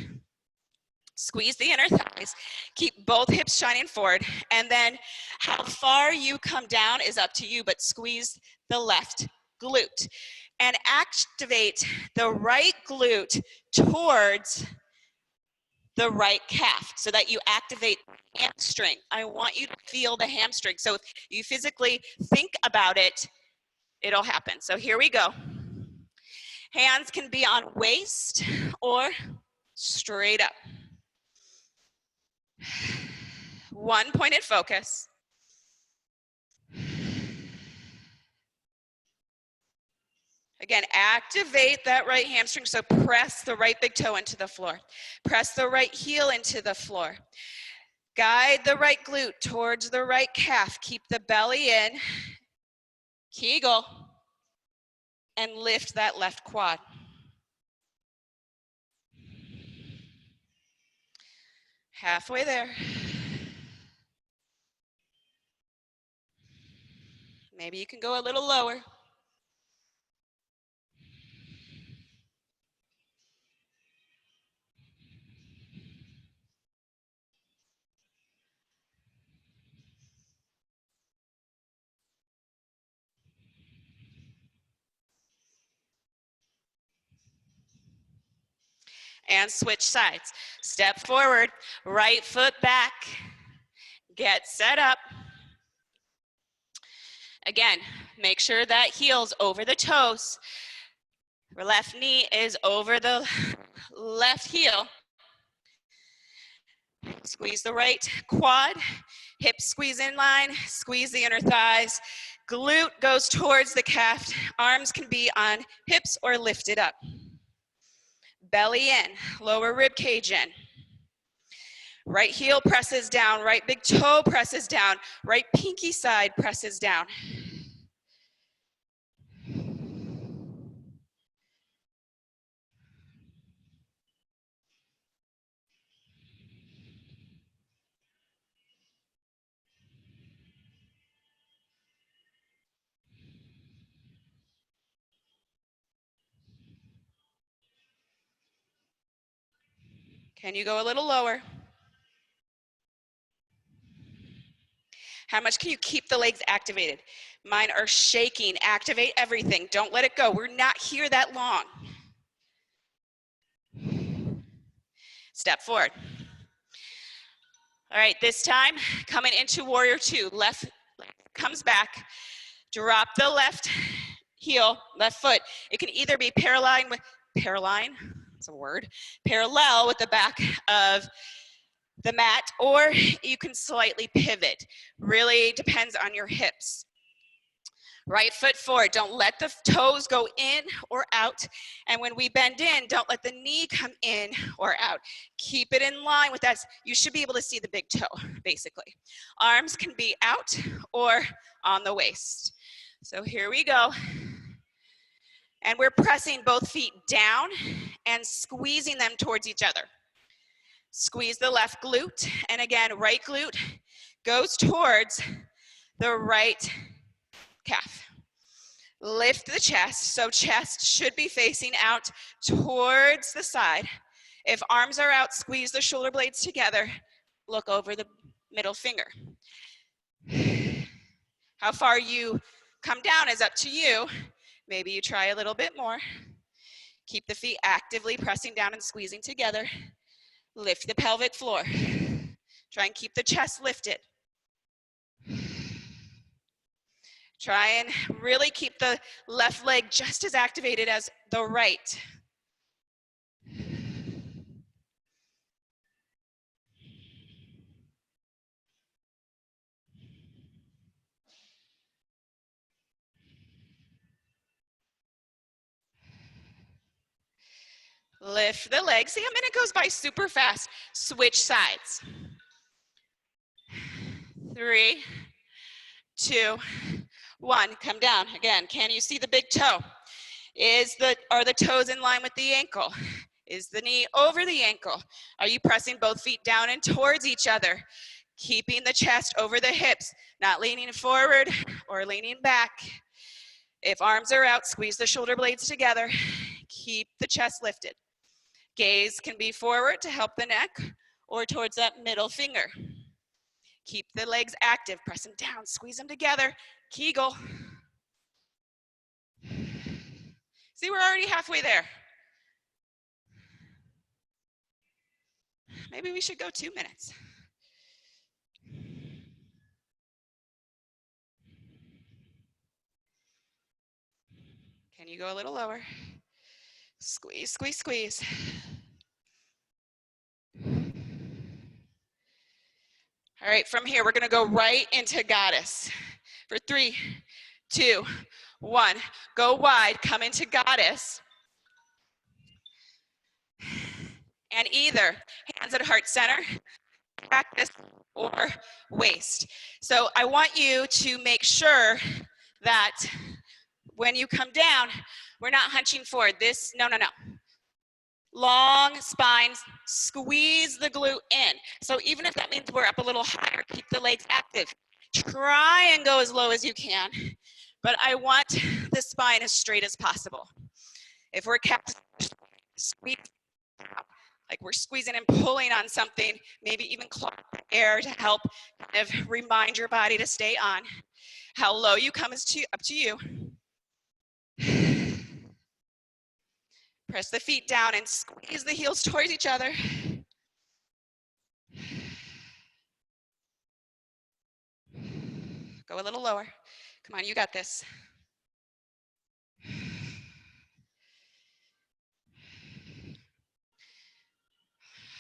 Squeeze the inner thighs. Keep both hips shining forward. And then how far you come down is up to you, but squeeze the left glute. And activate the right glute towards the right calf so that you activate the hamstring. I want you to feel the hamstring. So if you physically think about it, it'll happen. So here we go. Hands can be on waist or straight up. One pointed focus. Again, activate that right hamstring, so press the right big toe into the floor. Press the right heel into the floor. Guide the right glute towards the right calf. Keep the belly in. Kegel. And lift that left quad. Halfway there. Maybe you can go a little lower. And switch sides. Step forward, right foot back. Get set up. Again, make sure that heel's over the toes. Left knee is over the left heel. Squeeze the right quad, hips squeeze in line, squeeze the inner thighs. Glute goes towards the calf. Arms can be on hips or lifted up. Belly in, lower rib cage in. Right heel presses down, right big toe presses down, right pinky side presses down. Can you go a little lower? How much can you keep the legs activated? Mine are shaking. Activate everything. Don't let it go. We're not here that long. Step forward. All right, this time, coming into warrior two. Left comes back. Drop the left heel, left foot. It can either be parallel with, it's a word, parallel with the back of the mat, or you can slightly pivot. Really depends on your hips. Right foot forward, don't let the toes go in or out. And when we bend in, don't let the knee come in or out. Keep it in line with that. You should be able to see the big toe, basically. Arms can be out or on the waist. So here we go. And we're pressing both feet down and squeezing them towards each other. Squeeze the left glute, and again, right glute goes towards the right calf. Lift the chest, so chest should be facing out towards the side. If arms are out, squeeze the shoulder blades together. Look over the middle finger. How far you come down is up to you. Maybe you try a little bit more. Keep the feet actively pressing down and squeezing together. Lift the pelvic floor. Try and keep the chest lifted. Try and really keep the left leg just as activated as the right. Lift the legs. See, a minute goes by super fast. Switch sides. 3, 2, 1. Come down. Again, can you see the big toe? Are the toes in line with the ankle? Is the knee over the ankle? Are you pressing both feet down and towards each other? Keeping the chest over the hips, not leaning forward or leaning back. If arms are out, squeeze the shoulder blades together. Keep the chest lifted. Gaze can be forward to help the neck or towards that middle finger. Keep the legs active, press them down, squeeze them together. Kegel. See, we're already halfway there. Maybe we should go 2 minutes. Can you go a little lower? Squeeze, squeeze, squeeze. All right, from here, we're gonna go right into goddess for 3, 2, 1. Go wide, come into goddess. And either hands at heart center, practice, or waist. So I want you to make sure that when you come down, we're not hunching forward. This, no. Long spine, squeeze the glute in. So even if that means we're up a little higher, keep the legs active. Try and go as low as you can, but I want the spine as straight as possible. If we're kept squeeze, like we're squeezing and pulling on something, maybe even claw the air to help kind of remind your body to stay on. How low you come is up to you. Press the feet down and squeeze the heels towards each other. Go a little lower. Come on, you got this.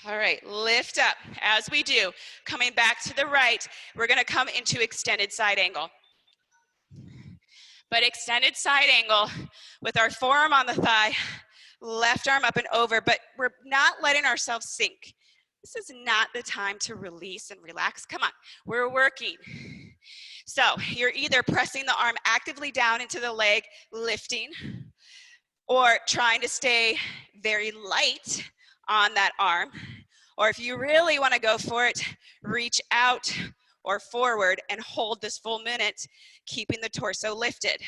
All right, lift up. As we do, coming back to the right, we're gonna come into extended side angle. But extended side angle with our forearm on the thigh, left arm up and over, but we're not letting ourselves sink. This is not the time to release and relax. Come on, we're working. So you're either pressing the arm actively down into the leg, lifting, or trying to stay very light on that arm. Or if you really want to go for it, reach out or forward and hold this full minute, keeping the torso lifted.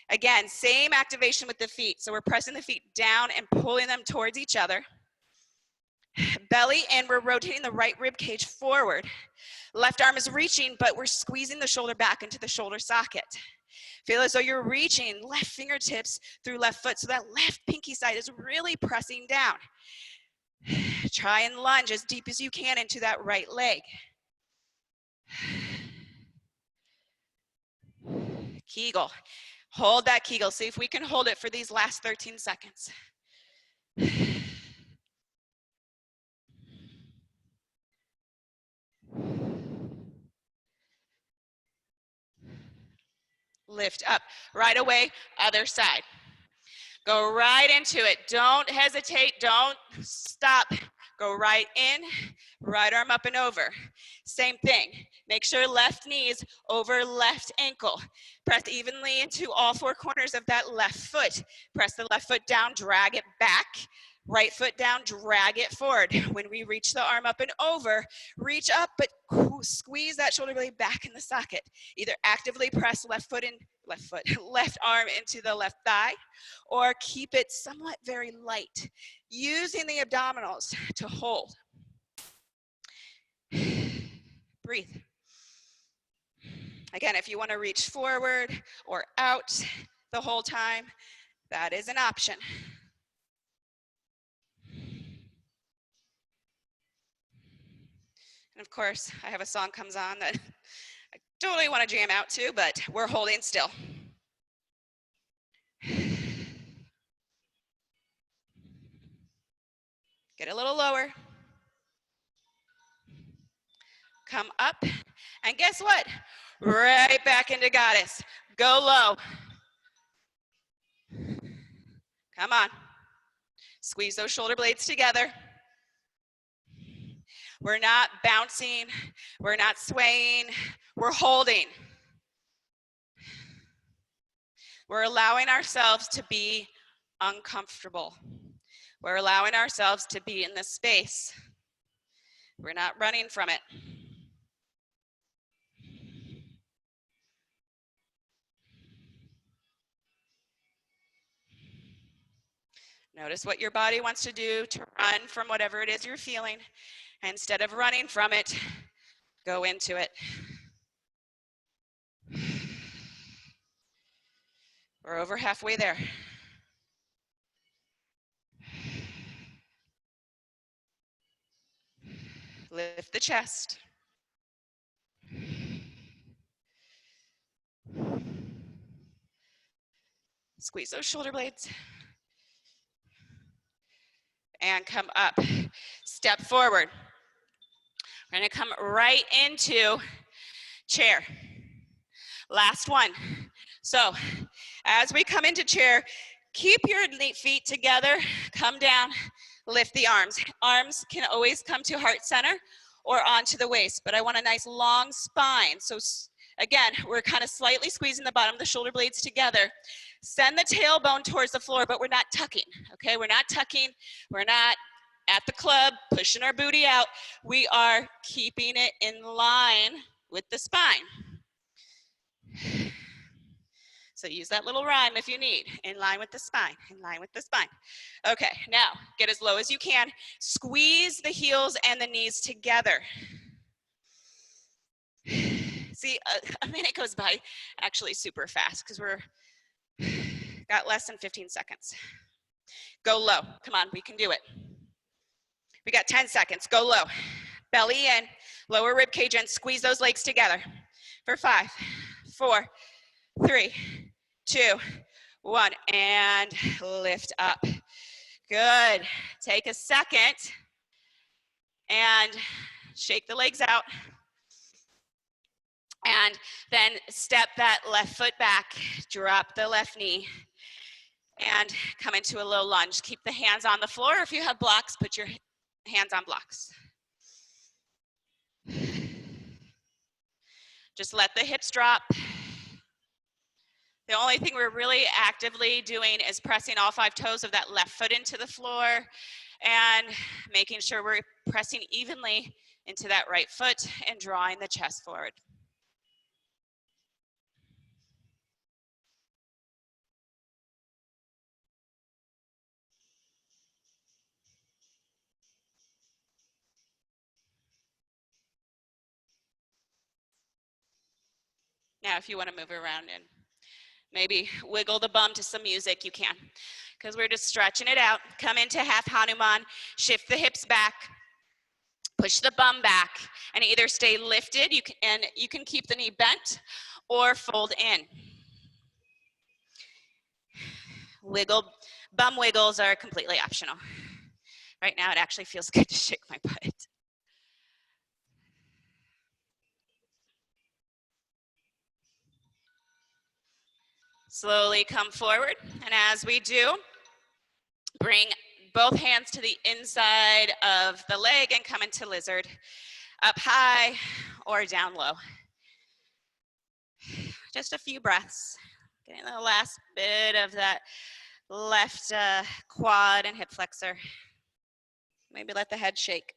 Again, same activation with the feet. So we're pressing the feet down and pulling them towards each other. Belly in, we're rotating the right rib cage forward. Left arm is reaching, but we're squeezing the shoulder back into the shoulder socket. Feel as though you're reaching left fingertips through left foot, so that left pinky side is really pressing down. Try and lunge as deep as you can into that right leg. Kegel. Hold that Kegel. See if we can hold it for these last 13 seconds. Lift up. Right away, other side. Go right into it. Don't hesitate. Don't stop. Go right in, right arm up and over. Same thing. Make sure left knee is over left ankle. Press evenly into all four corners of that left foot. Press the left foot down, drag it back. Right foot down, drag it forward. When we reach the arm up and over, reach up, but squeeze that shoulder blade back in the socket. Either actively press left arm into the left thigh, or keep it somewhat very light, using the abdominals to hold. Breathe. Again, if you want to reach forward or out the whole time, that is an option. And of course, I have a song comes on that I totally want to jam out to, but we're holding still. Get a little lower. Come up. And guess what? Right back into goddess. Go low. Come on. Squeeze those shoulder blades together. We're not bouncing. We're not swaying. We're holding. We're allowing ourselves to be uncomfortable. We're allowing ourselves to be in this space. We're not running from it. Notice what your body wants to do to run from whatever it is you're feeling. Instead of running from it, go into it. We're over halfway there. Lift the chest. Squeeze those shoulder blades. And come up. Step forward. We're going to come right into chair. Last one. So as we come into chair, keep your feet together, come down, lift the arms. Arms can always come to heart center or onto the waist, but I want a nice long spine. So again, we're kind of slightly squeezing the bottom of the shoulder blades together. Send the tailbone towards the floor, but we're not tucking, okay? We're not tucking, we're not at the club, pushing our booty out. We are keeping it in line with the spine. So use that little rhyme if you need. In line with the spine, in line with the spine. Okay, now get as low as you can. Squeeze the heels and the knees together. See, a minute goes by actually super fast because we're got less than 15 seconds. Go low. Come on, we can do it. We got 10 seconds. Go low. Belly in, lower rib cage in. Squeeze those legs together. For 5, 4, 3, 2, 1, and lift up. Good. Take a second and shake the legs out. And then step that left foot back, drop the left knee, and come into a low lunge. Keep the hands on the floor. If you have blocks, put your hands on blocks. Just let the hips drop. The only thing we're really actively doing is pressing all 5 toes of that left foot into the floor and making sure we're pressing evenly into that right foot and drawing the chest forward. Now, if you want to move around and maybe wiggle the bum to some music, you can, because we're just stretching it out. Come into half Hanuman, shift the hips back, push the bum back, and either stay lifted, you can keep the knee bent, or fold in. Bum wiggles are completely optional. Right now, it actually feels good to shake my butt. Slowly come forward, and as we do, bring both hands to the inside of the leg and come into lizard. Up high or down low. Just a few breaths. Getting the last bit of that left quad and hip flexor. Maybe let the head shake.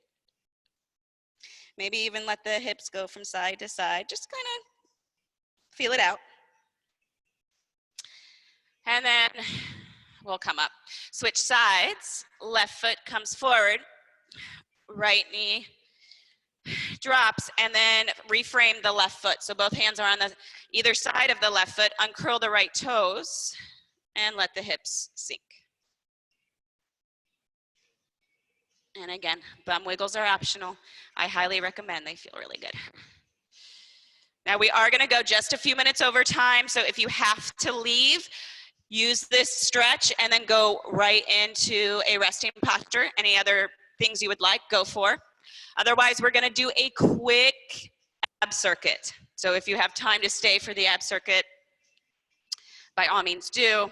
Maybe even let the hips go from side to side. Just kind of feel it out. And then we'll come up. Switch sides. Left foot comes forward. Right knee drops, and then reframe the left foot. So both hands are on the either side of the left foot. Uncurl the right toes and let the hips sink. And again, bum wiggles are optional. I highly recommend. They feel really good. Now we are going to go just a few minutes over time. So if you have to leave, use this stretch and then go right into a resting posture. Any other things you would like, go for. Otherwise, we're going to do a quick ab circuit. So if you have time to stay for the ab circuit, by all means do.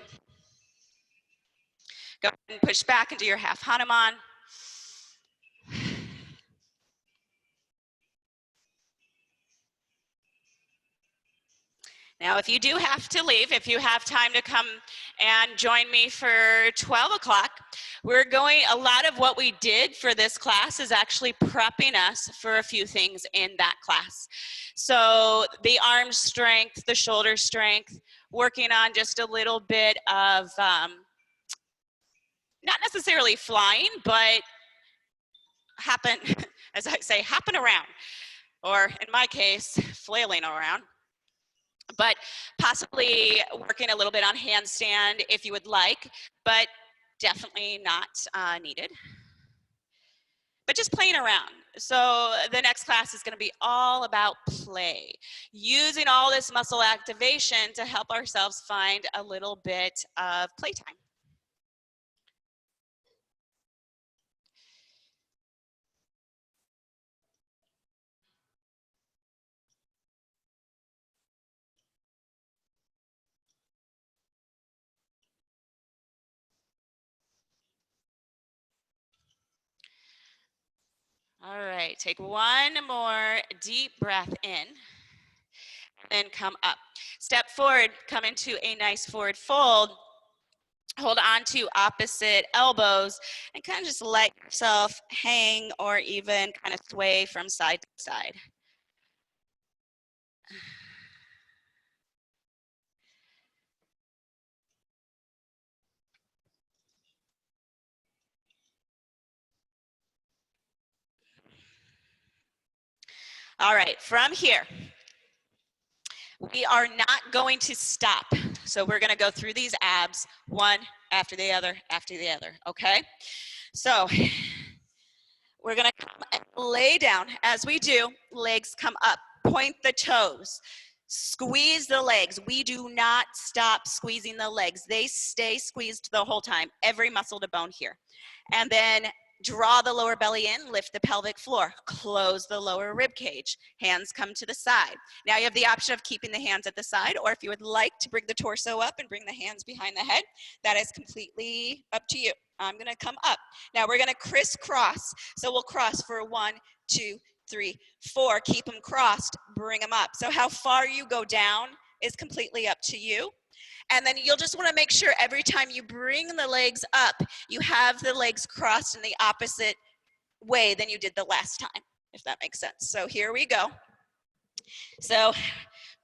Go ahead and push back into your half Hanuman. Now, if you do have to leave, if you have time to come and join me for 12 o'clock, a lot of what we did for this class is actually prepping us for a few things in that class. So the arm strength, the shoulder strength, working on just a little bit of, not necessarily flying, but as I say, hopping around, or in my case, flailing around. But possibly working a little bit on handstand if you would like, but definitely not needed. But just playing around. So the next class is going to be all about play, using all this muscle activation to help ourselves find a little bit of playtime. All right, take one more deep breath in, then come up. Step forward, come into a nice forward fold. Hold on to opposite elbows and kind of just let yourself hang or even kind of sway from side to side. All right, from here, we are not going to stop. So we're going to go through these abs one after the other, okay? So we're going to come and lay down. As we do, legs come up. Point the toes. Squeeze the legs. We do not stop squeezing the legs. They stay squeezed the whole time, every muscle to bone here. And then draw the lower belly in, lift the pelvic floor, close the lower rib cage. Hands come to the side. Now you have the option of keeping the hands at the side, or if you would like to bring the torso up and bring the hands behind the head, that is completely up to you. I'm gonna come up. Now we're gonna crisscross. So we'll cross for 1, 2, 3, 4. Keep them crossed, bring them up. So how far you go down is completely up to you. And then you'll just want to make sure every time you bring the legs up, you have the legs crossed in the opposite way than you did the last time, if that makes sense. So here we go. So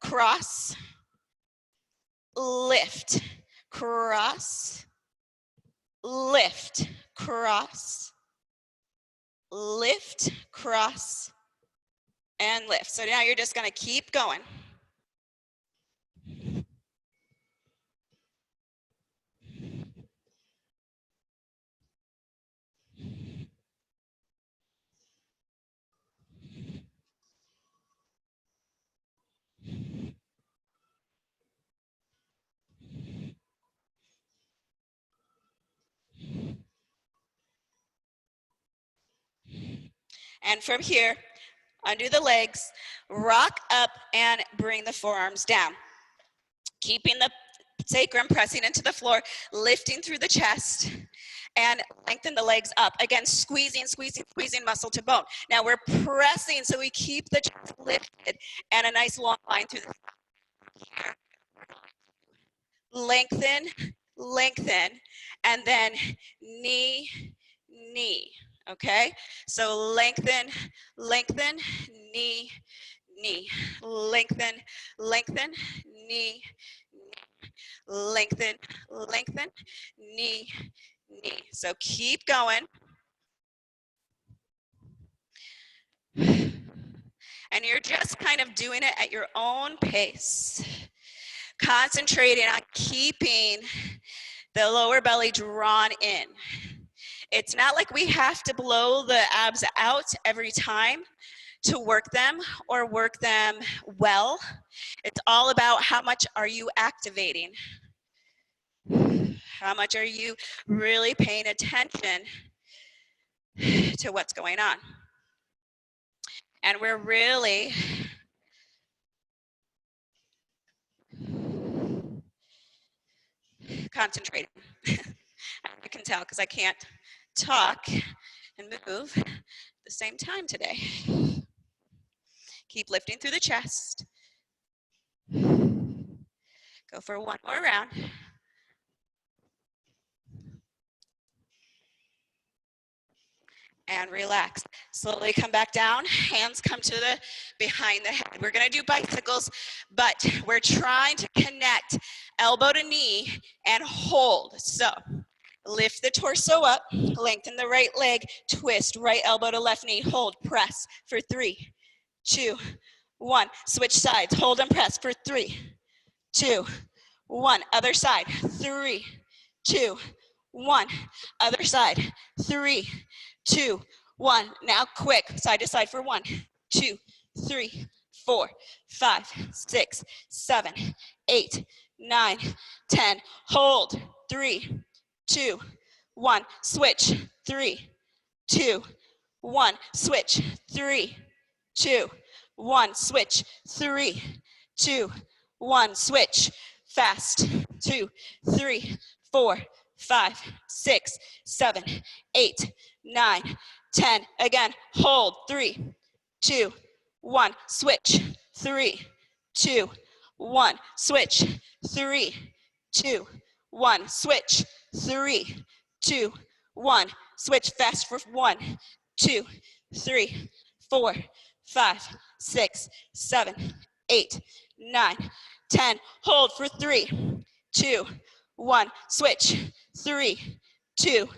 cross, lift, cross, lift, cross, lift, cross, and lift. So now you're just going to keep going. And from here, undo the legs, rock up and bring the forearms down. Keeping the sacrum pressing into the floor, lifting through the chest, and lengthen the legs up. Again, squeezing, squeezing, squeezing muscle to bone. Now we're pressing so we keep the chest lifted and a nice long line through the here. Lengthen, lengthen, and then knee, knee. Okay, so lengthen, lengthen, knee, knee, lengthen, lengthen, knee, knee, lengthen, lengthen, knee, knee. So keep going. And you're just kind of doing it at your own pace. Concentrating on keeping the lower belly drawn in. It's not like we have to blow the abs out every time to work them or work them well. It's all about how much are you activating? How much are you really paying attention to what's going on? And we're really concentrating. I can tell because I can't talk and move at the same time today. Keep lifting through the chest. Go for one more round. And relax. Slowly come back down. Hands come to the behind the head. We're going to do bicycles, but we're trying to connect elbow to knee and hold. So lift the torso up, lengthen the right leg, twist right elbow to left knee, hold, press for 3, 2, 1. Switch sides, hold and press for 3, 2, 1. Other side, 3, 2, 1. Other side, 3, 2, 1. Now quick, side to side for 1, 2, 3, 4, 5, 6, 7, 8, 9, 10. Hold, 3, 2, 1. Switch, 3, 2, 1. Switch, 3, 2, 1. Switch, 3, 2, 1. Switch, fast, 2, 3, 4, 5, 6, 7, 8, 9, 10. Again, hold. 3, 2, 1. Switch. 3, 2, 1. Switch. 3, 2, 1. Switch. 3, 2, 1. Switch fast for 1, 2, 3, 4, 5, 6, 7, 8, 9, 10. Hold for 3, 2, 1. Switch. 3, 2,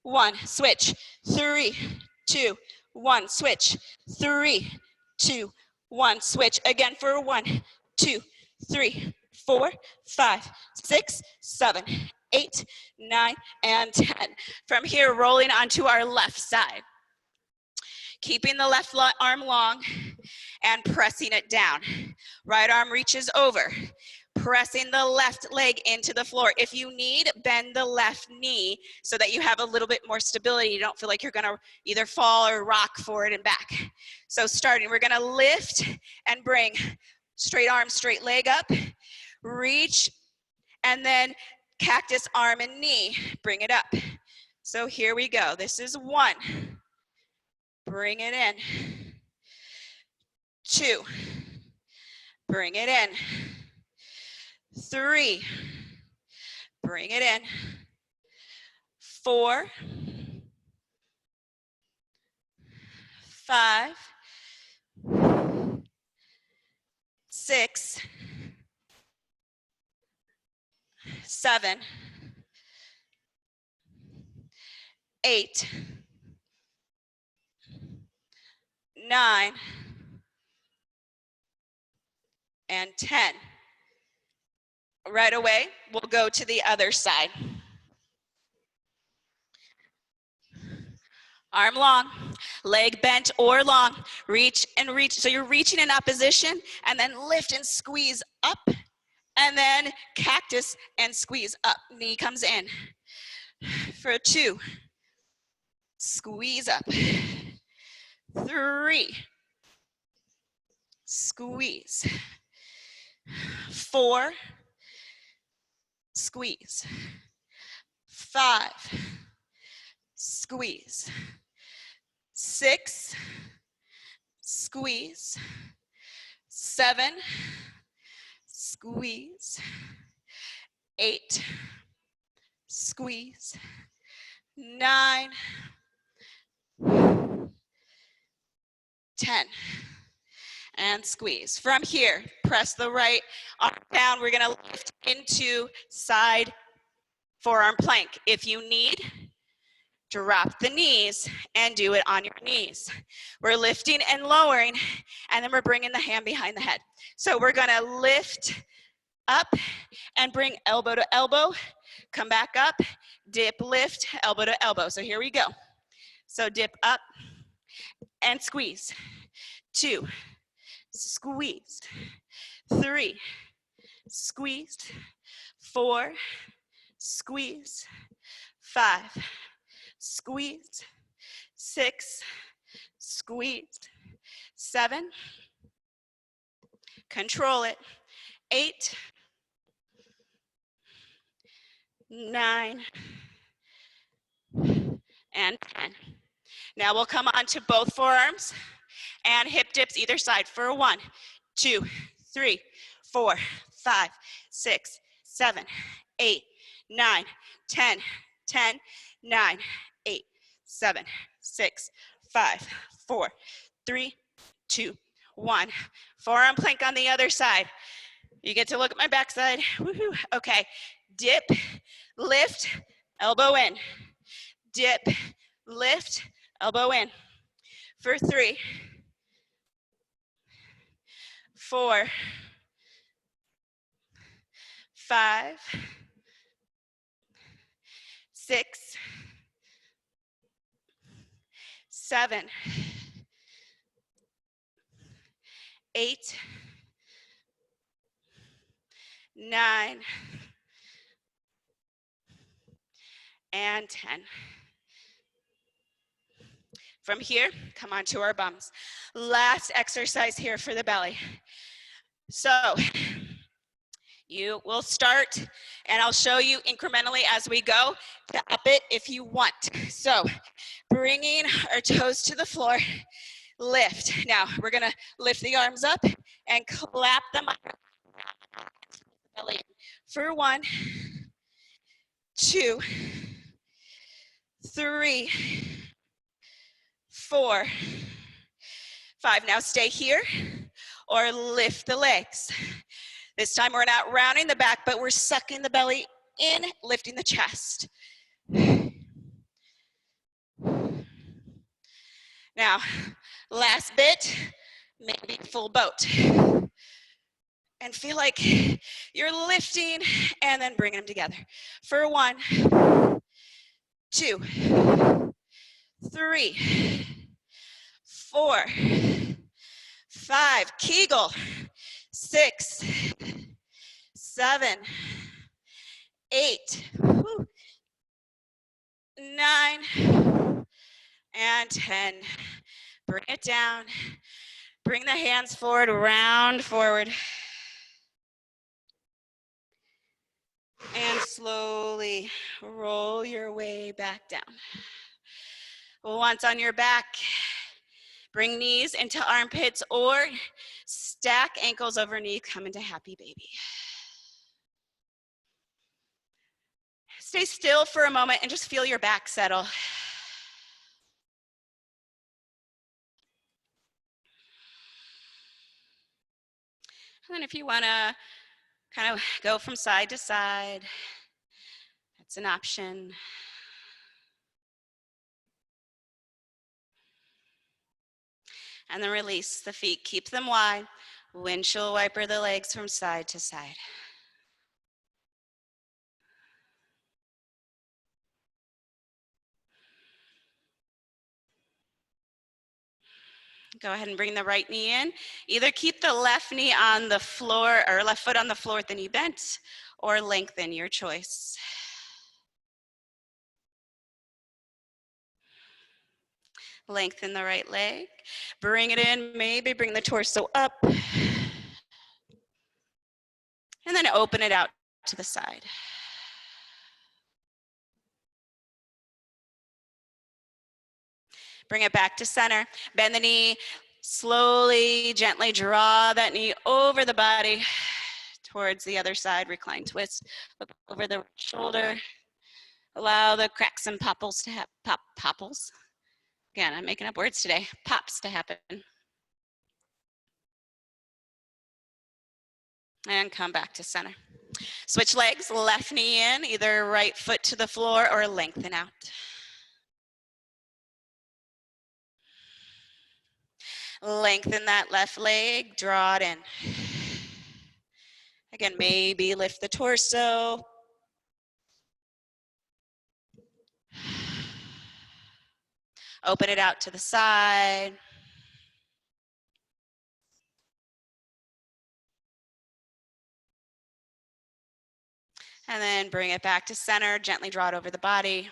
1. Switch. 3, 2, 1. Switch. 3, 2, 1. Switch. Again for 1, 2, 3, 4, 5, 6, 7, 8, 9, and 10. From here, rolling onto our left side. Keeping the left arm long and pressing it down. Right arm reaches over. Pressing the left leg into the floor. If you need, bend the left knee so that you have a little bit more stability. You don't feel like you're gonna either fall or rock forward and back. So starting, we're gonna lift and bring straight arm, straight leg up. Reach, and then cactus arm and knee. Bring it up. So here we go. This is 1. Bring it in. 2. Bring it in. 3. Bring it in. 4. 5. 6. 7. 8. 9. And 10. Right away, we'll go to the other side. Arm long, leg bent or long, reach and reach. So you're reaching in opposition and then lift and squeeze up and then cactus and squeeze up. Knee comes in. For 2, squeeze up. 3, squeeze. 4, squeeze. 5, squeeze. 6, squeeze. 7, squeeze. 8, squeeze. 9, 10. And squeeze. From here, press the right arm down. We're gonna lift into side forearm plank. If you need, drop the knees and do it on your knees. We're lifting and lowering, and then we're bringing the hand behind the head. So we're gonna lift up and bring elbow to elbow, come back up, dip, lift, elbow to elbow. So here we go. So dip up and squeeze. 2, squeezed. 3, squeezed. 4, squeeze. 5, squeeze. 6, squeeze. 7, control it. 8, 9, and 10. Now we'll come on to both forearms and hip dips either side for 1, 2, 3, 4, 5, 6, 7, 8, 9, 10, 10, 9, 8, 7, 6, 5, 4, 3, 2, 1. Forearm plank on the other side. You get to look at my backside. Woohoo. Okay. Dip, lift, elbow in. Dip, lift, elbow in. For 3, 4, 5, 6, 7, 8, 9, and 10. From here, come on to our bums. Last exercise here for the belly. So You will start, and I'll show you incrementally as we go to up it if you want. So bringing our toes to the floor, lift. Now we're gonna lift the arms up and clap them up. Belly for 1, 2, 3, 4, 5. Now stay here or lift the legs. This time we're not rounding the back, but we're sucking the belly in, lifting the chest. Now, last bit, maybe full boat. And feel like you're lifting and then bringing them together. For 1, 2, 3, 4, 5, Kegel, 6, 7, 8, 9, and 10. Bring it down. Bring the hands forward, round forward. And slowly roll your way back down. Once on your back, bring knees into armpits or stack ankles over knees, come into happy baby. Stay still for a moment and just feel your back settle. And then if you want to kind of go from side to side, that's an option. And then release the feet, keep them wide. Windshield wiper the legs from side to side. Go ahead and bring the right knee in. Either keep the left knee on the floor or left foot on the floor with the knee bent, or lengthen, your choice. Lengthen the right leg. Bring it in, maybe bring the torso up. And then open it out to the side. Bring it back to center. Bend the knee. Slowly, gently draw that knee over the body towards the other side. Recline twist. Look over the shoulder. Allow the cracks and popples to happen. Popples? Again, I'm making up words today. Pops to happen. And come back to center. Switch legs, left knee in, either right foot to the floor or lengthen out. Lengthen that left leg, draw it in. Again, maybe lift the torso. Open it out to the side. And then bring it back to center, gently draw it over the body.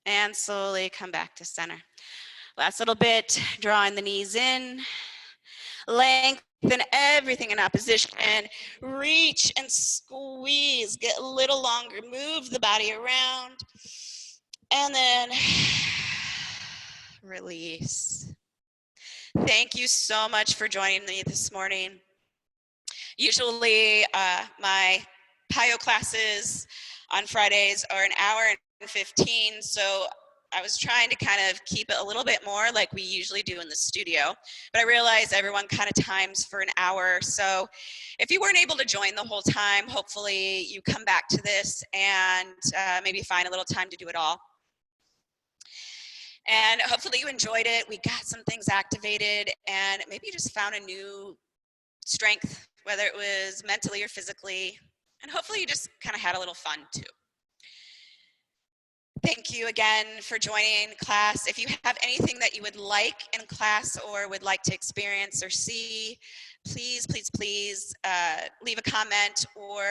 And slowly come back to center. Last little bit, drawing the knees in. Lengthen everything in opposition. Reach and squeeze, get a little longer. Move the body around. And then release. Thank you so much for joining me this morning. Usually my PIO classes on Fridays are an hour and 15, so I was trying to kind of keep it a little bit more like we usually do in the studio, but I realized everyone kind of times for an hour. So if you weren't able to join the whole time, hopefully you come back to this and maybe find a little time to do it all. And hopefully you enjoyed it. We got some things activated and maybe you just found a new strength, whether it was mentally or physically, and hopefully you just kind of had a little fun too. Thank you again for joining class. If you have anything that you would like in class or would like to experience or see, please, please, please leave a comment or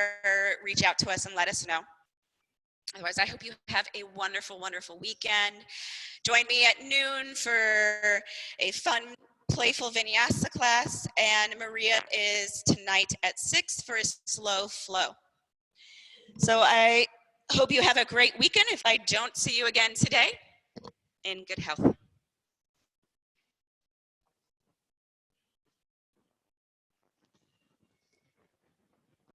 reach out to us and let us know. Otherwise, I hope you have a wonderful, wonderful weekend. Join me at noon for a fun, playful vinyasa class, and Maria is tonight at 6 for a slow flow. So I hope you have a great weekend. If I don't see you again today, in good health.